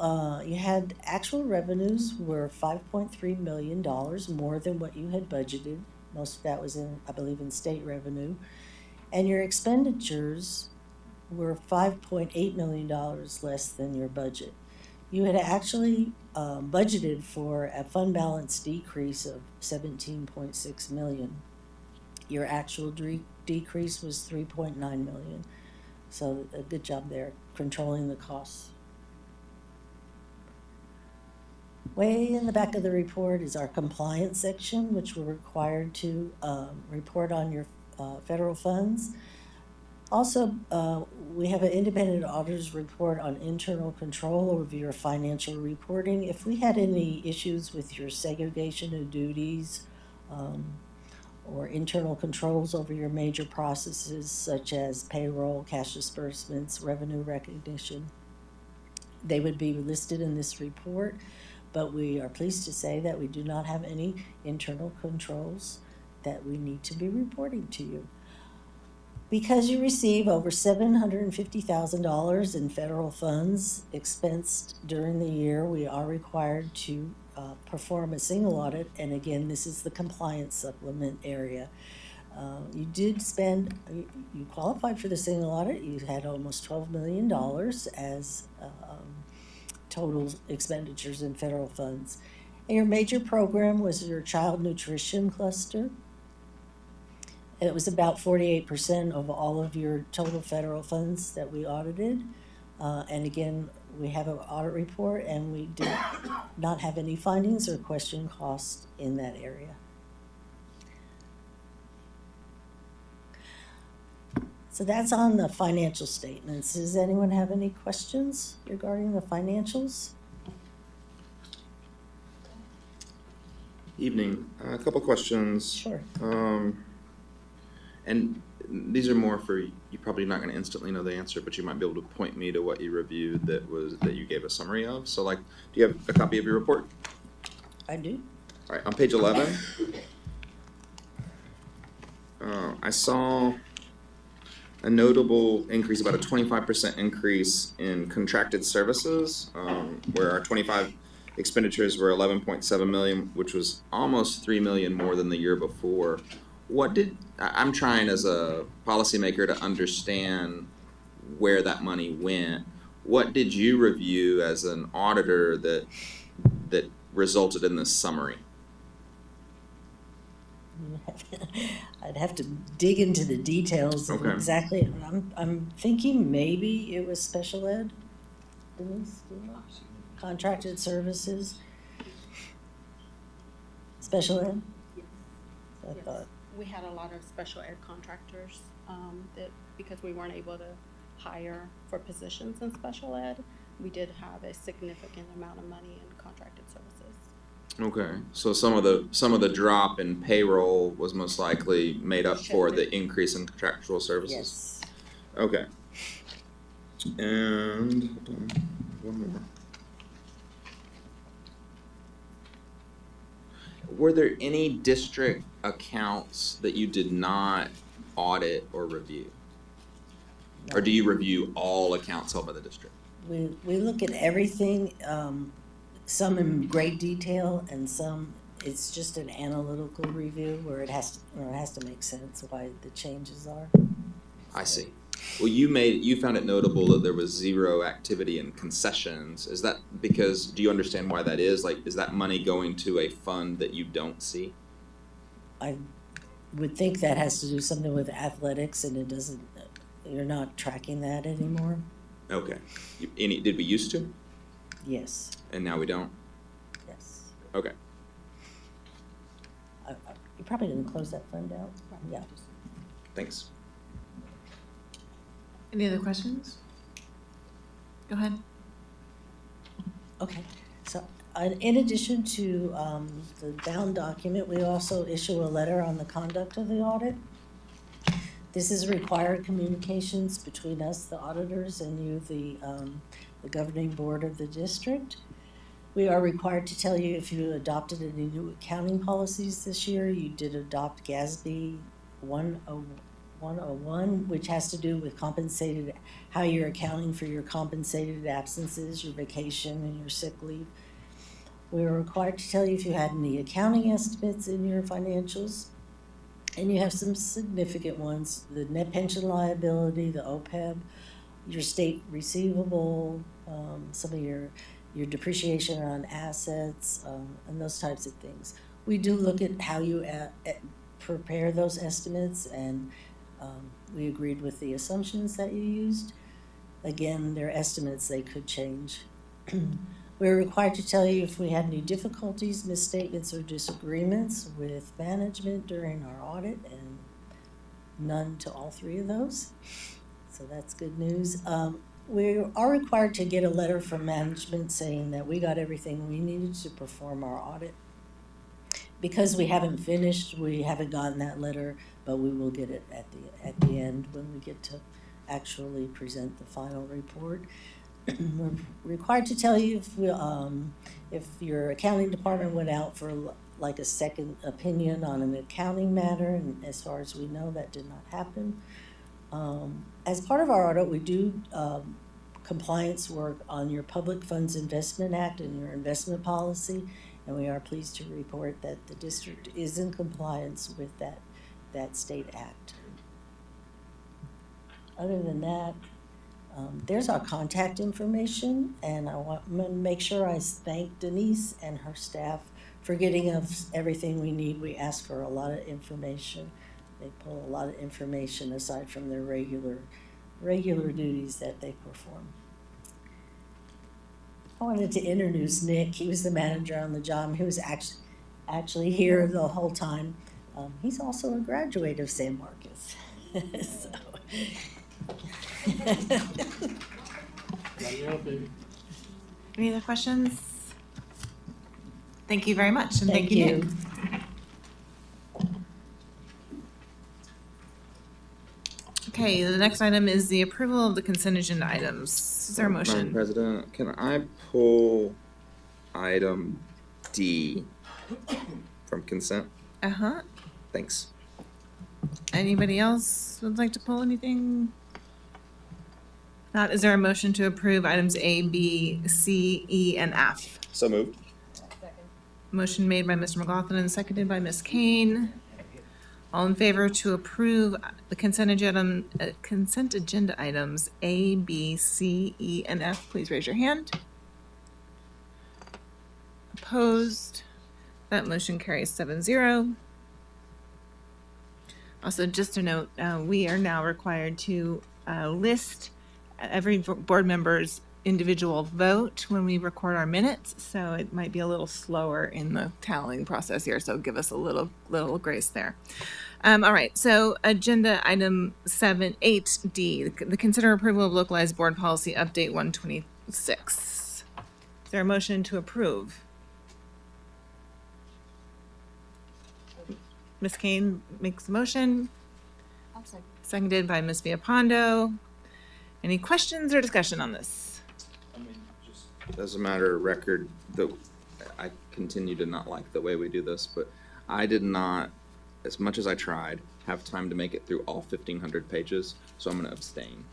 you had actual revenues were $5.3 million more than what you had budgeted. Most of that was in, I believe, in state revenue. And your expenditures were $5.8 million less than your budget. You had actually budgeted for a fund balance decrease of 17.6 million. Your actual decrease was 3.9 million. So a good job there, controlling the costs. Way in the back of the report is our compliance section, which we're required to report on your federal funds. Also, we have an independent auditor's report on internal control over your financial reporting. If we had any issues with your segregation of duties or internal controls over your major processes, such as payroll, cash disbursements, revenue recognition, they would be listed in this report. But we are pleased to say that we do not have any internal controls that we need to be reporting to you. Because you receive over $750,000 in federal funds expensed during the year, we are required to perform a single audit. And again, this is the compliance supplement area. You did spend, you qualified for the single audit. You had almost $12 million as total expenditures in federal funds. And your major program was your child nutrition cluster. It was about 48% of all of your total federal funds that we audited. And again, we have an audit report and we did not have any findings or question costs in that area. So that's on the financial statements. Does anyone have any questions regarding the financials?
Evening. A couple questions.
Sure.
And these are more for, you're probably not going to instantly know the answer, but you might be able to point me to what you reviewed that you gave a summary of. So, like, do you have a copy of your report?
I do.
All right, on page 11, I saw a notable increase, about a 25% increase in contracted services, where our 25 expenditures were 11.7 million, which was almost 3 million more than the year before. I'm trying as a policymaker to understand where that money went. What did you review as an auditor that resulted in this summary?
I'd have to dig into the details of
Okay.
exactly. I'm thinking maybe it was special ed. Denise, do you know? Contracted services. Special ed. I thought.
We had a lot of special ed contractors that because we weren't able to hire for positions in special ed, we did have a significant amount of money in contracted services.
Okay, so some of the drop in payroll was most likely made up for the increase in contractual services?
Yes.
Okay. And hold on, one more. Were there any district accounts that you did not audit or review? No. Or do you review all accounts held by the district?
We look at everything, some in great detail and some it's just an analytical review where it has to make sense why the changes are.
I see. Well, you found it notable that there was zero activity in concessions. Is that because, do you understand why that is? Like, is that money going to a fund that you don't see?
I would think that has to do something with athletics, and you're not tracking that anymore.
Okay. Did we used to?
Yes.
And now we don't?
Yes.
Okay.
You probably didn't close that fund out. Yeah.
Thanks.
Any other questions? Go ahead.
Okay. So in addition to the bound document, we also issue a letter on the conduct of the audit. This is required communications between us, the auditors, and you, the governing board of the district. We are required to tell you if you adopted any new accounting policies this year. You did adopt GASB 101, which has to do with how you're accounting for your compensated absences, your vacation, and your sick leave. We are required to tell you if you had any accounting estimates in your financials. And you have some significant ones: the net pension liability, the OPEB, your state receivable, some of your depreciation on assets, and those types of things. We do look at how you prepare those estimates, and we agreed with the assumptions that you used. Again, they're estimates, they could change. We're required to tell you if we had any difficulties, misstatements, or disagreements with management during our audit, and none to all three of those. So that's good news. We are required to get a letter from management saying that we got everything we needed to perform our audit. Because we haven't finished, we haven't gotten that letter, but we will get it at the end when we get to actually present the final report. We're required to tell you if your accounting department went out for like a second opinion on an accounting matter, and as far as we know, that did not happen. As part of our audit, we do compliance work on your Public Funds Investment Act and your investment policy, and we are pleased to report that the district is in compliance with that state act. Other than that, there's our contact information, and I want to make sure I thank Denise and her staff for getting us everything we need. We ask for a lot of information. They pull a lot of information aside from their regular duties that they perform. I wanted to introduce Nick. He was the manager on the job. He was actually here the whole time. He's also a graduate of San Marcos. So.
Any other questions? Thank you very much, and thank you, Nick. Okay, the next item is the approval of the consent agenda items. Is there a motion?
Madam President, can I pull item D from consent.
Uh-huh.
Thanks.
Anybody else would like to pull anything? Not, is there a motion to approve items A, B, C, E, and F?
So moved.
Motion made by Mr. McLaughlin and seconded by Ms. Kane. All in favor to approve the consent agenda items A, B, C, E, and F, please raise your hand. Opposed? That motion carries 7-0. Also, just a note, we are now required to list every board member's individual vote when we record our minutes, so it might be a little slower in the tallying process here, so give us a little grace there. All right, so agenda item 8D, the consider approval of localized board policy update 126. Is there a motion to approve? Ms. Kane makes the motion.
I'll second.
Seconded by Ms. Villapondo. Any questions or discussion on this?
As a matter of record, I continue to not like the way we do this, but I did not, as much as I tried, have time to make it through all 1,500 pages, so I'm going to abstain.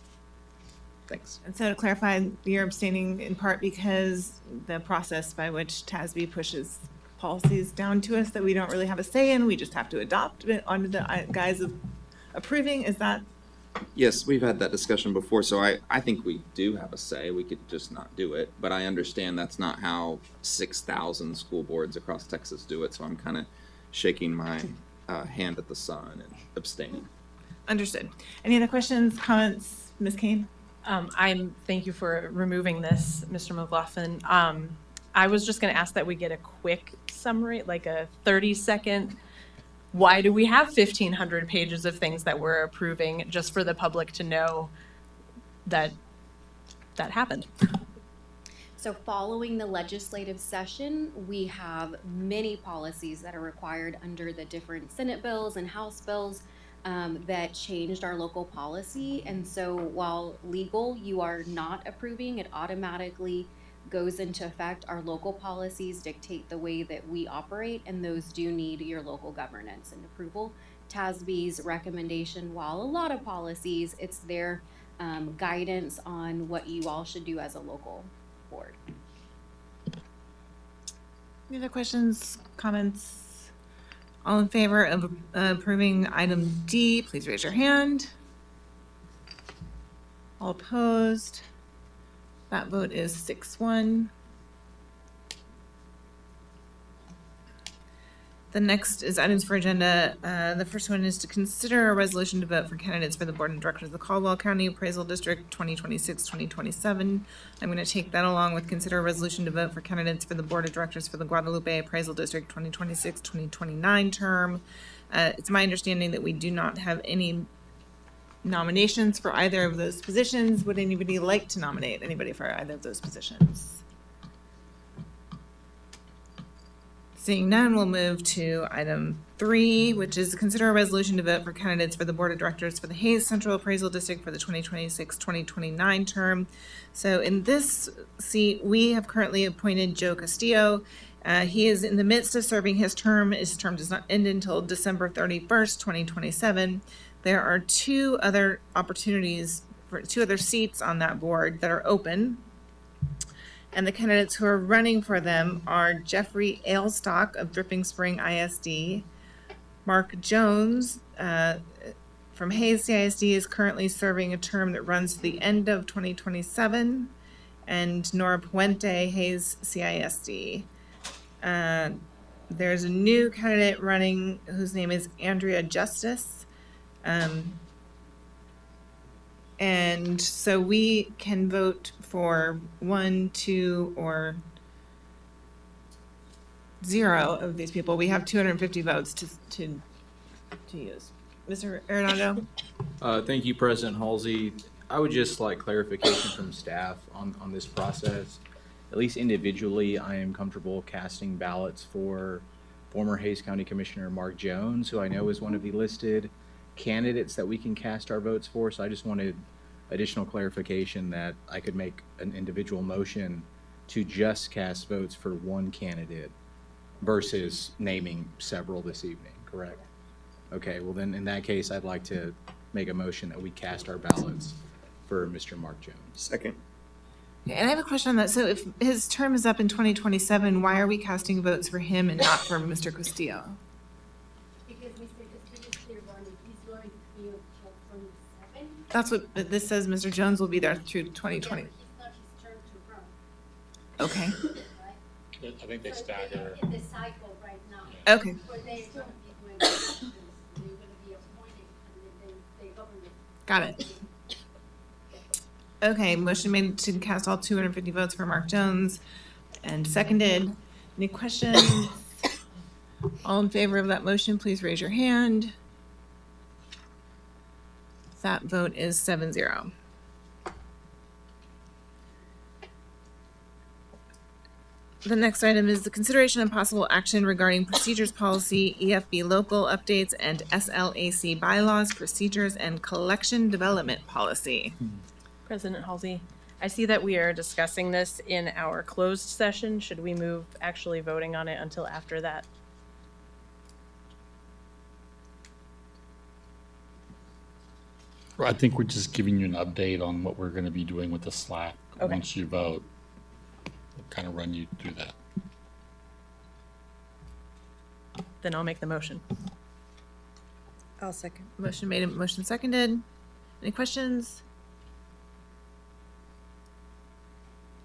Thanks.
And so to clarify, you're abstaining in part because the process by which TASB pushes policies down to us that we don't really have a say in, we just have to adopt it under the guise of approving, is that?
Yes, we've had that discussion before, so I think we do have a say. We could just not do it, but I understand that's not how 6,000 school boards across Texas do it, so I'm kind of shaking my hand at the sun and abstaining.
Understood. Any other questions, comments, Ms. Kane?
Thank you for removing this, Mr. McLaughlin. I was just going to ask that we get a quick summary, like a 30-second. Why do we have 1,500 pages of things that we're approving, just for the public to know that that happened?
So following the legislative session, we have many policies that are required under the different Senate bills and House bills that changed our local policy. And so while legal, you are not approving, it automatically goes into effect. Our local policies dictate the way that we operate, and those do need your local governance and approval. TASB's recommendation, while a lot of policies, it's their guidance on what you all should do as a local board.
Any other questions, comments? All in favor of approving item D, please raise your hand. All opposed? That vote is 6-1. The next is items for agenda. The first one is to consider a resolution to vote for candidates for the Board of Directors of the Caldwell County Appraisal District 2026-2027. I'm going to take that along with consider a resolution to vote for candidates for the Board of Directors for the Guadalupe Appraisal District 2026-2029 term. It's my understanding that we do not have any nominations for either of those positions. Would anybody like to nominate anybody for either of those positions? Seeing none, we'll move to item 3, which is consider a resolution to vote for candidates for the Board of Directors for the Hayes Central Appraisal District for the 2026-2029 term. So in this seat, we have currently appointed Joe Castillo. He is in the midst of serving his term. His term does not end until December 31st, 2027. There are 2 other opportunities for 2 other seats on that board that are open. And the candidates who are running for them are Jeffrey Ailstock of Dripping Spring ISD. Mark Jones from Hayes CISD is currently serving a term that runs to the end of 2027. And Nora Puente, Hayes CISD. There's a new candidate running whose name is Andrea Justice. And so we can vote for 1, 2, or 0 of these people. We have 250 votes to use. Mr. Arredondo?
Thank you, President Halsey. I would just like clarification from staff on this process. At least individually, I am comfortable casting ballots for former Hayes County Commissioner Mark Jones, who I know is one of the listed candidates that we can cast our votes for. So I just wanted additional clarification that I could make an individual motion to just cast votes for one candidate versus naming several this evening, correct? Okay, well then, in that case, I'd like to make a motion that we cast our ballots for Mr. Mark Jones.
Second.
And I have a question on that. So if his term is up in 2027, why are we casting votes for him and not for Mr. Castillo?
Because Mr. Castillo is still running. He's going to be until 27.
That's what this says. Mr. Jones will be there through 2020.
Yeah, but it's not his turn to run.
Okay.
Right?
I think they
So
stagger.
in the cycle right now.
Okay.
Where they're going to be doing elections, they're going to be appointed, and then the government.
Got it. Okay, motion made to cast all 250 votes for Mark Jones and seconded. Any questions? All in favor of that motion, please raise your hand. That vote is 7-0. The next item is the consideration and possible action regarding procedures policy, EFB local updates, and SLAC bylaws, procedures, and collection development policy.
President Halsey, I see that we are discussing this in our closed session. Should we move actually voting on it until after that?
I think we're just giving you an update on what we're going to be doing with the Slack.
Okay.
Once you vote, we'll kind of run you through that.
Then I'll make the motion.
I'll second. Motion made and motion seconded. Any questions?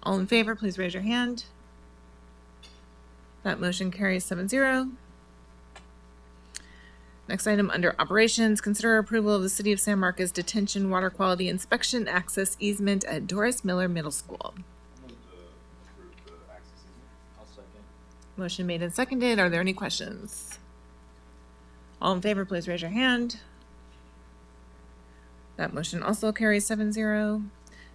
All in favor, please raise your hand. That motion carries 7-0. Next item under operations, consider approval of the City of San Marcos detention water quality inspection access easement at Doris Miller Middle School.
I'll second.
Motion made and seconded. Are there any questions? All in favor, please raise your hand. That motion also carries 7-0.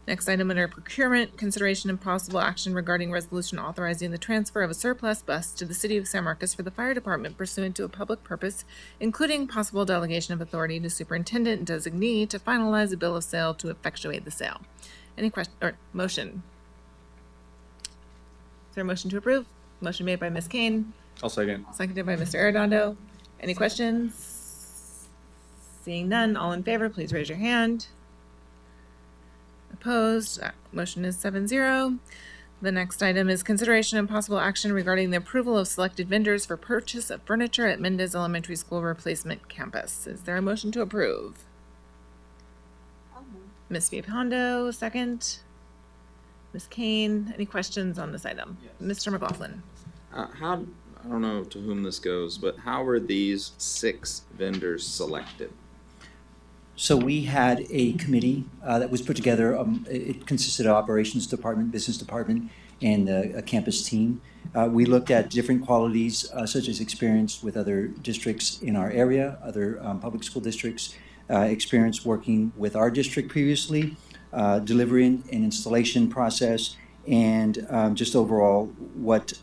Next item under procurement, consideration and possible action regarding resolution authorizing the transfer of a surplus bus to the City of San Marcos for the fire department pursuant to a public purpose, including possible delegation of authority to superintendent and designee to finalize a bill of sale to effectuate the sale. Any question or motion? Is there a motion to approve? Motion made by Ms. Kane,
I'll second.
seconded by Mr. Arredondo. Any questions? Seeing none, all in favor, please raise your hand. Opposed? That motion is 7-0. The next item is consideration and possible action regarding the approval of selected vendors for purchase of furniture at Mendez Elementary School replacement campus. Is there a motion to approve? Ms. Vipando, second. Ms. Kane, any questions on this item? Yes. Mr. McLaughlin.
I don't know to whom this goes, but how were these 6 vendors selected?
So we had a committee that was put together. It consisted of operations department, business department, and a campus team. We looked at different qualities, such as experience with other districts in our area, other public school districts, experience working with our district previously, delivery and installation process, and just overall what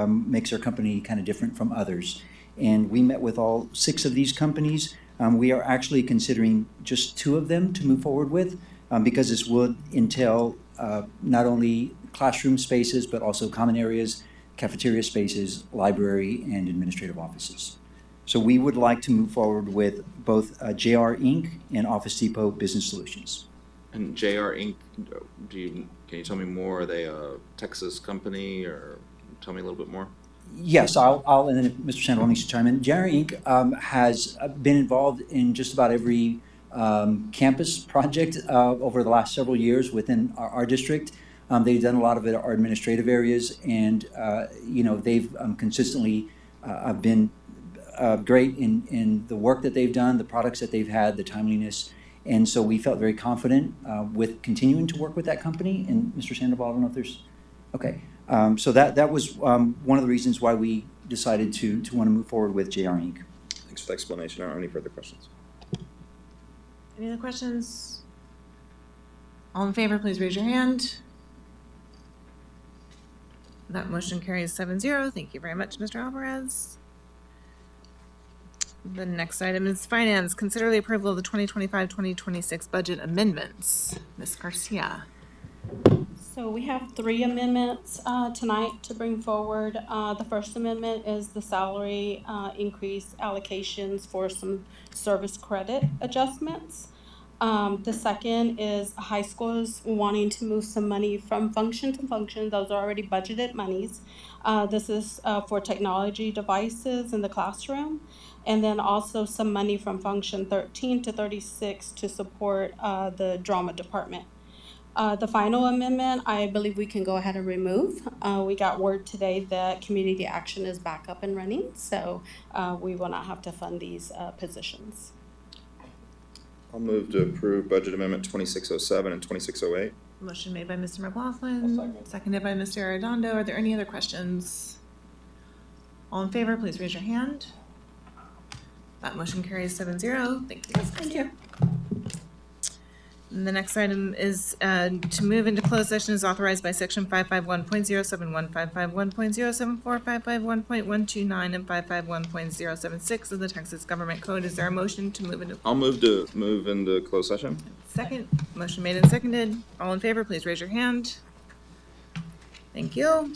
makes our company kind of different from others. And we met with all 6 of these companies. We are actually considering just 2 of them to move forward with because this would entail not only classroom spaces, but also common areas, cafeteria spaces, library, and administrative offices. So we would like to move forward with both JR Inc. and Office Depot Business Solutions.
And JR Inc., can you tell me more? Are they a Texas company, or tell me a little bit more?
Yes, I'll and then if Mr. Sandoval needs to chime in. JR Inc. Has been involved in just about every campus project over the last several years within our district. They've done a lot of it our administrative areas, and they've consistently been great in the work that they've done, the products that they've had, the timeliness. And so we felt very confident with continuing to work with that company. And Mr. Sandoval, I don't know if there's, okay. So that was one of the reasons why we decided to want to move forward with JR Inc.
Thanks for the explanation. I don't have any further questions.
Any other questions? All in favor, please raise your hand. That motion carries 7-0. Thank you very much, Mr. Alvarez. The next item is finance. Consider the approval of the 2025-2026 budget amendments. Ms. Garcia.
So we have three amendments tonight to bring forward. The first amendment is the salary increase allocations for some service credit adjustments. The second is high schools wanting to move some money from function to function. Those are already budgeted monies. This is for technology devices in the classroom. And then also some money from function 13 to 36 to support the drama department. The final amendment, I believe we can go ahead and remove. We got word today that community action is back up and running, so we will not have to fund these positions.
I'll move to approve budget amendment 2607 and 2608.
Motion made by Mr. McLaughlin, seconded by Mr. Arredondo. Are there any other questions? All in favor, please raise your hand. That motion carries 7-0. Thank you.
Thank you.
And the next item is to move into closed session is authorized by section 551.071, 551.074, 551.129, and 551.076 of the Texas Government Code. Is there a motion to move into?
I'll move to move into closed session.
Second. Motion made and seconded. All in favor, please raise your hand. Thank you.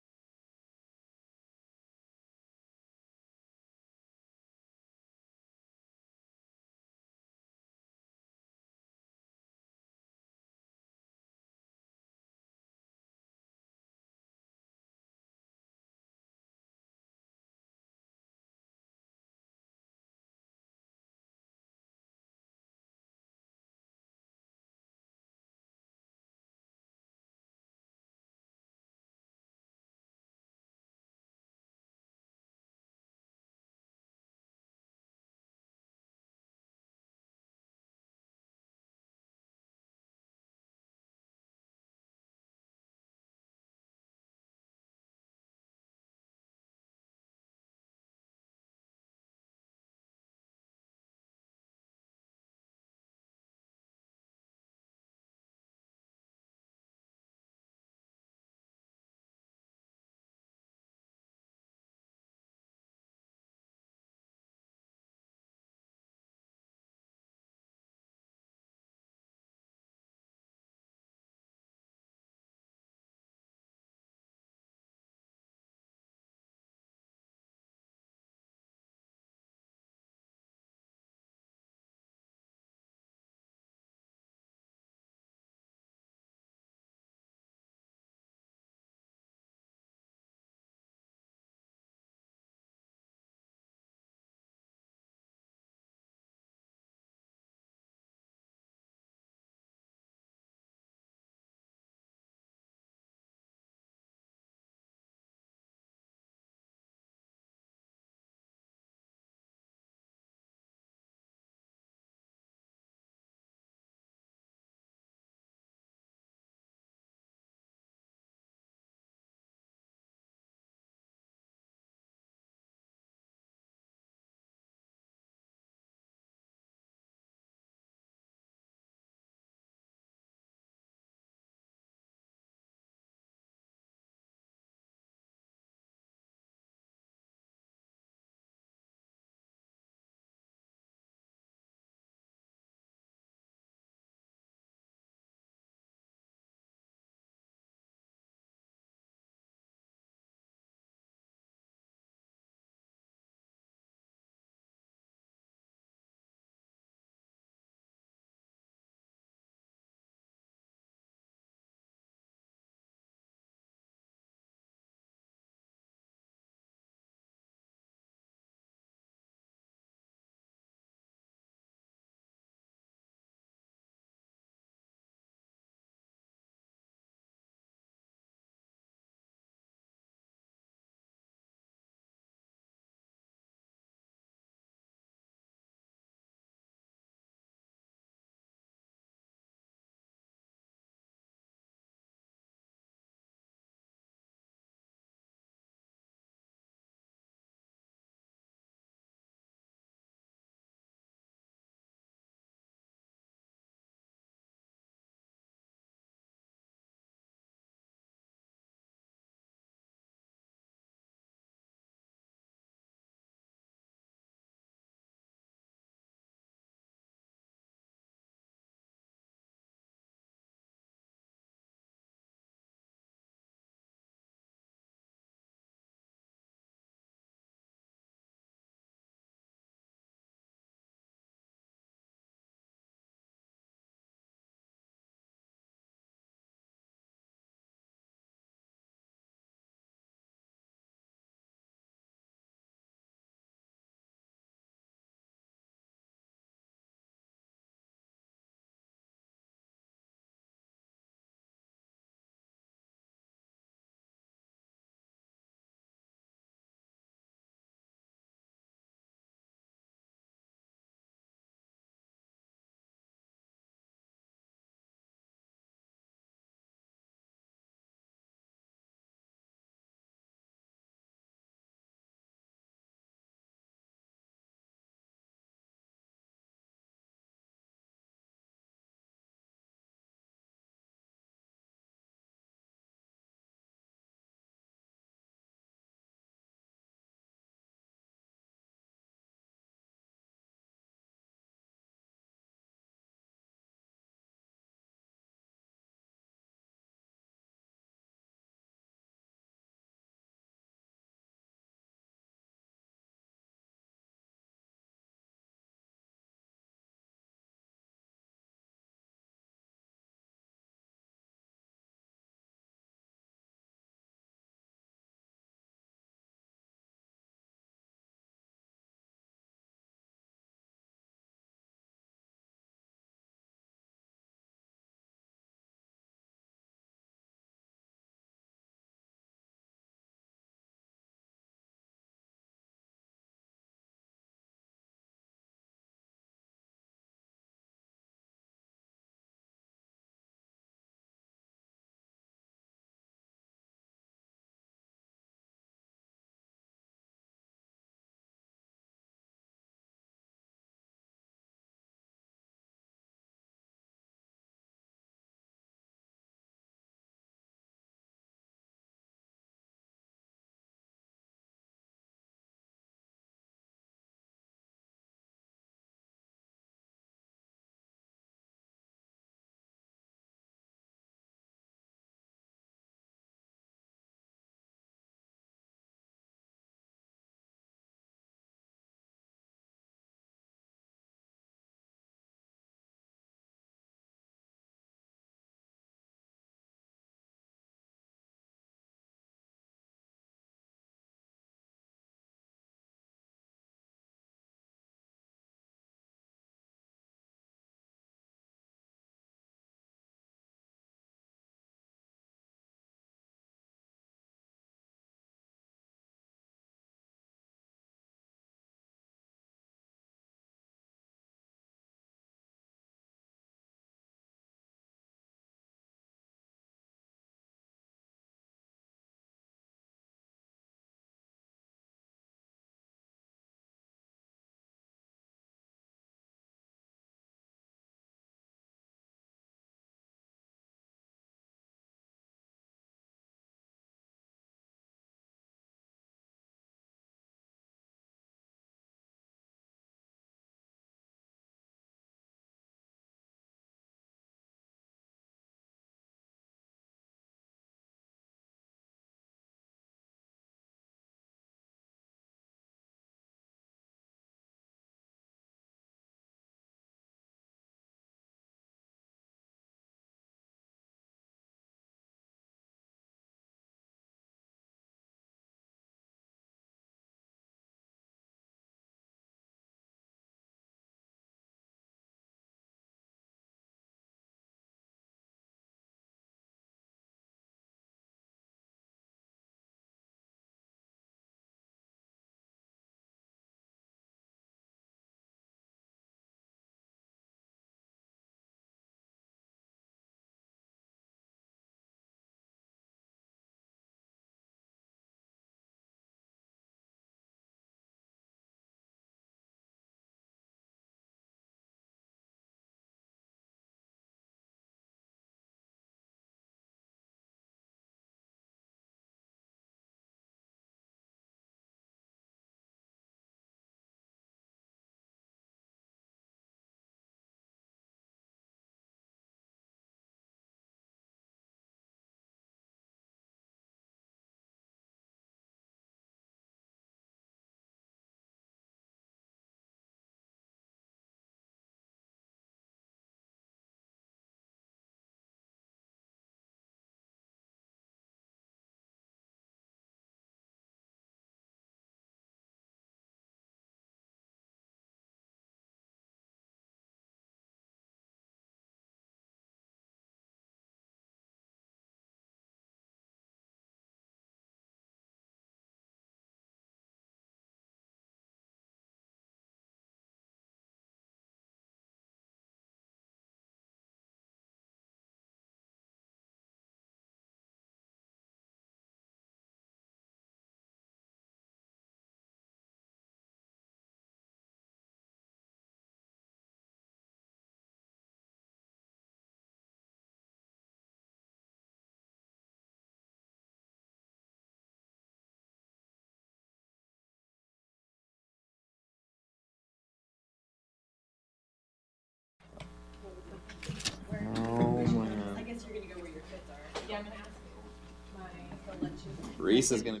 Reese is gonna.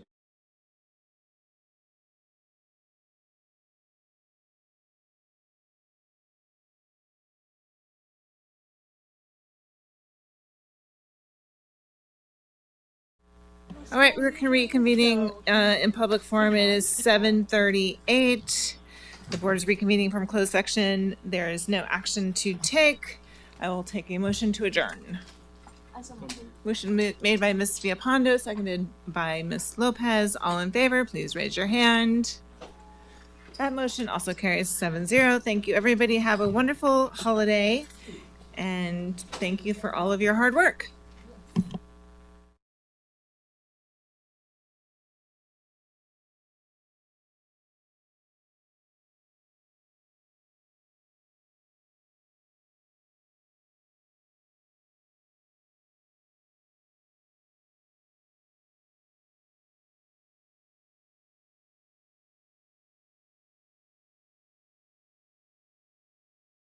All right, we're reconvening in public forum. It is 7:38. The board is reconvening from closed section. There is no action to take. I will take a motion to adjourn. Motion made by Ms. Viapondo, seconded by Ms. Lopez. All in favor, please raise your hand. That motion also carries 7-0. Thank you, everybody. Have a wonderful holiday, and thank you for all of your hard work.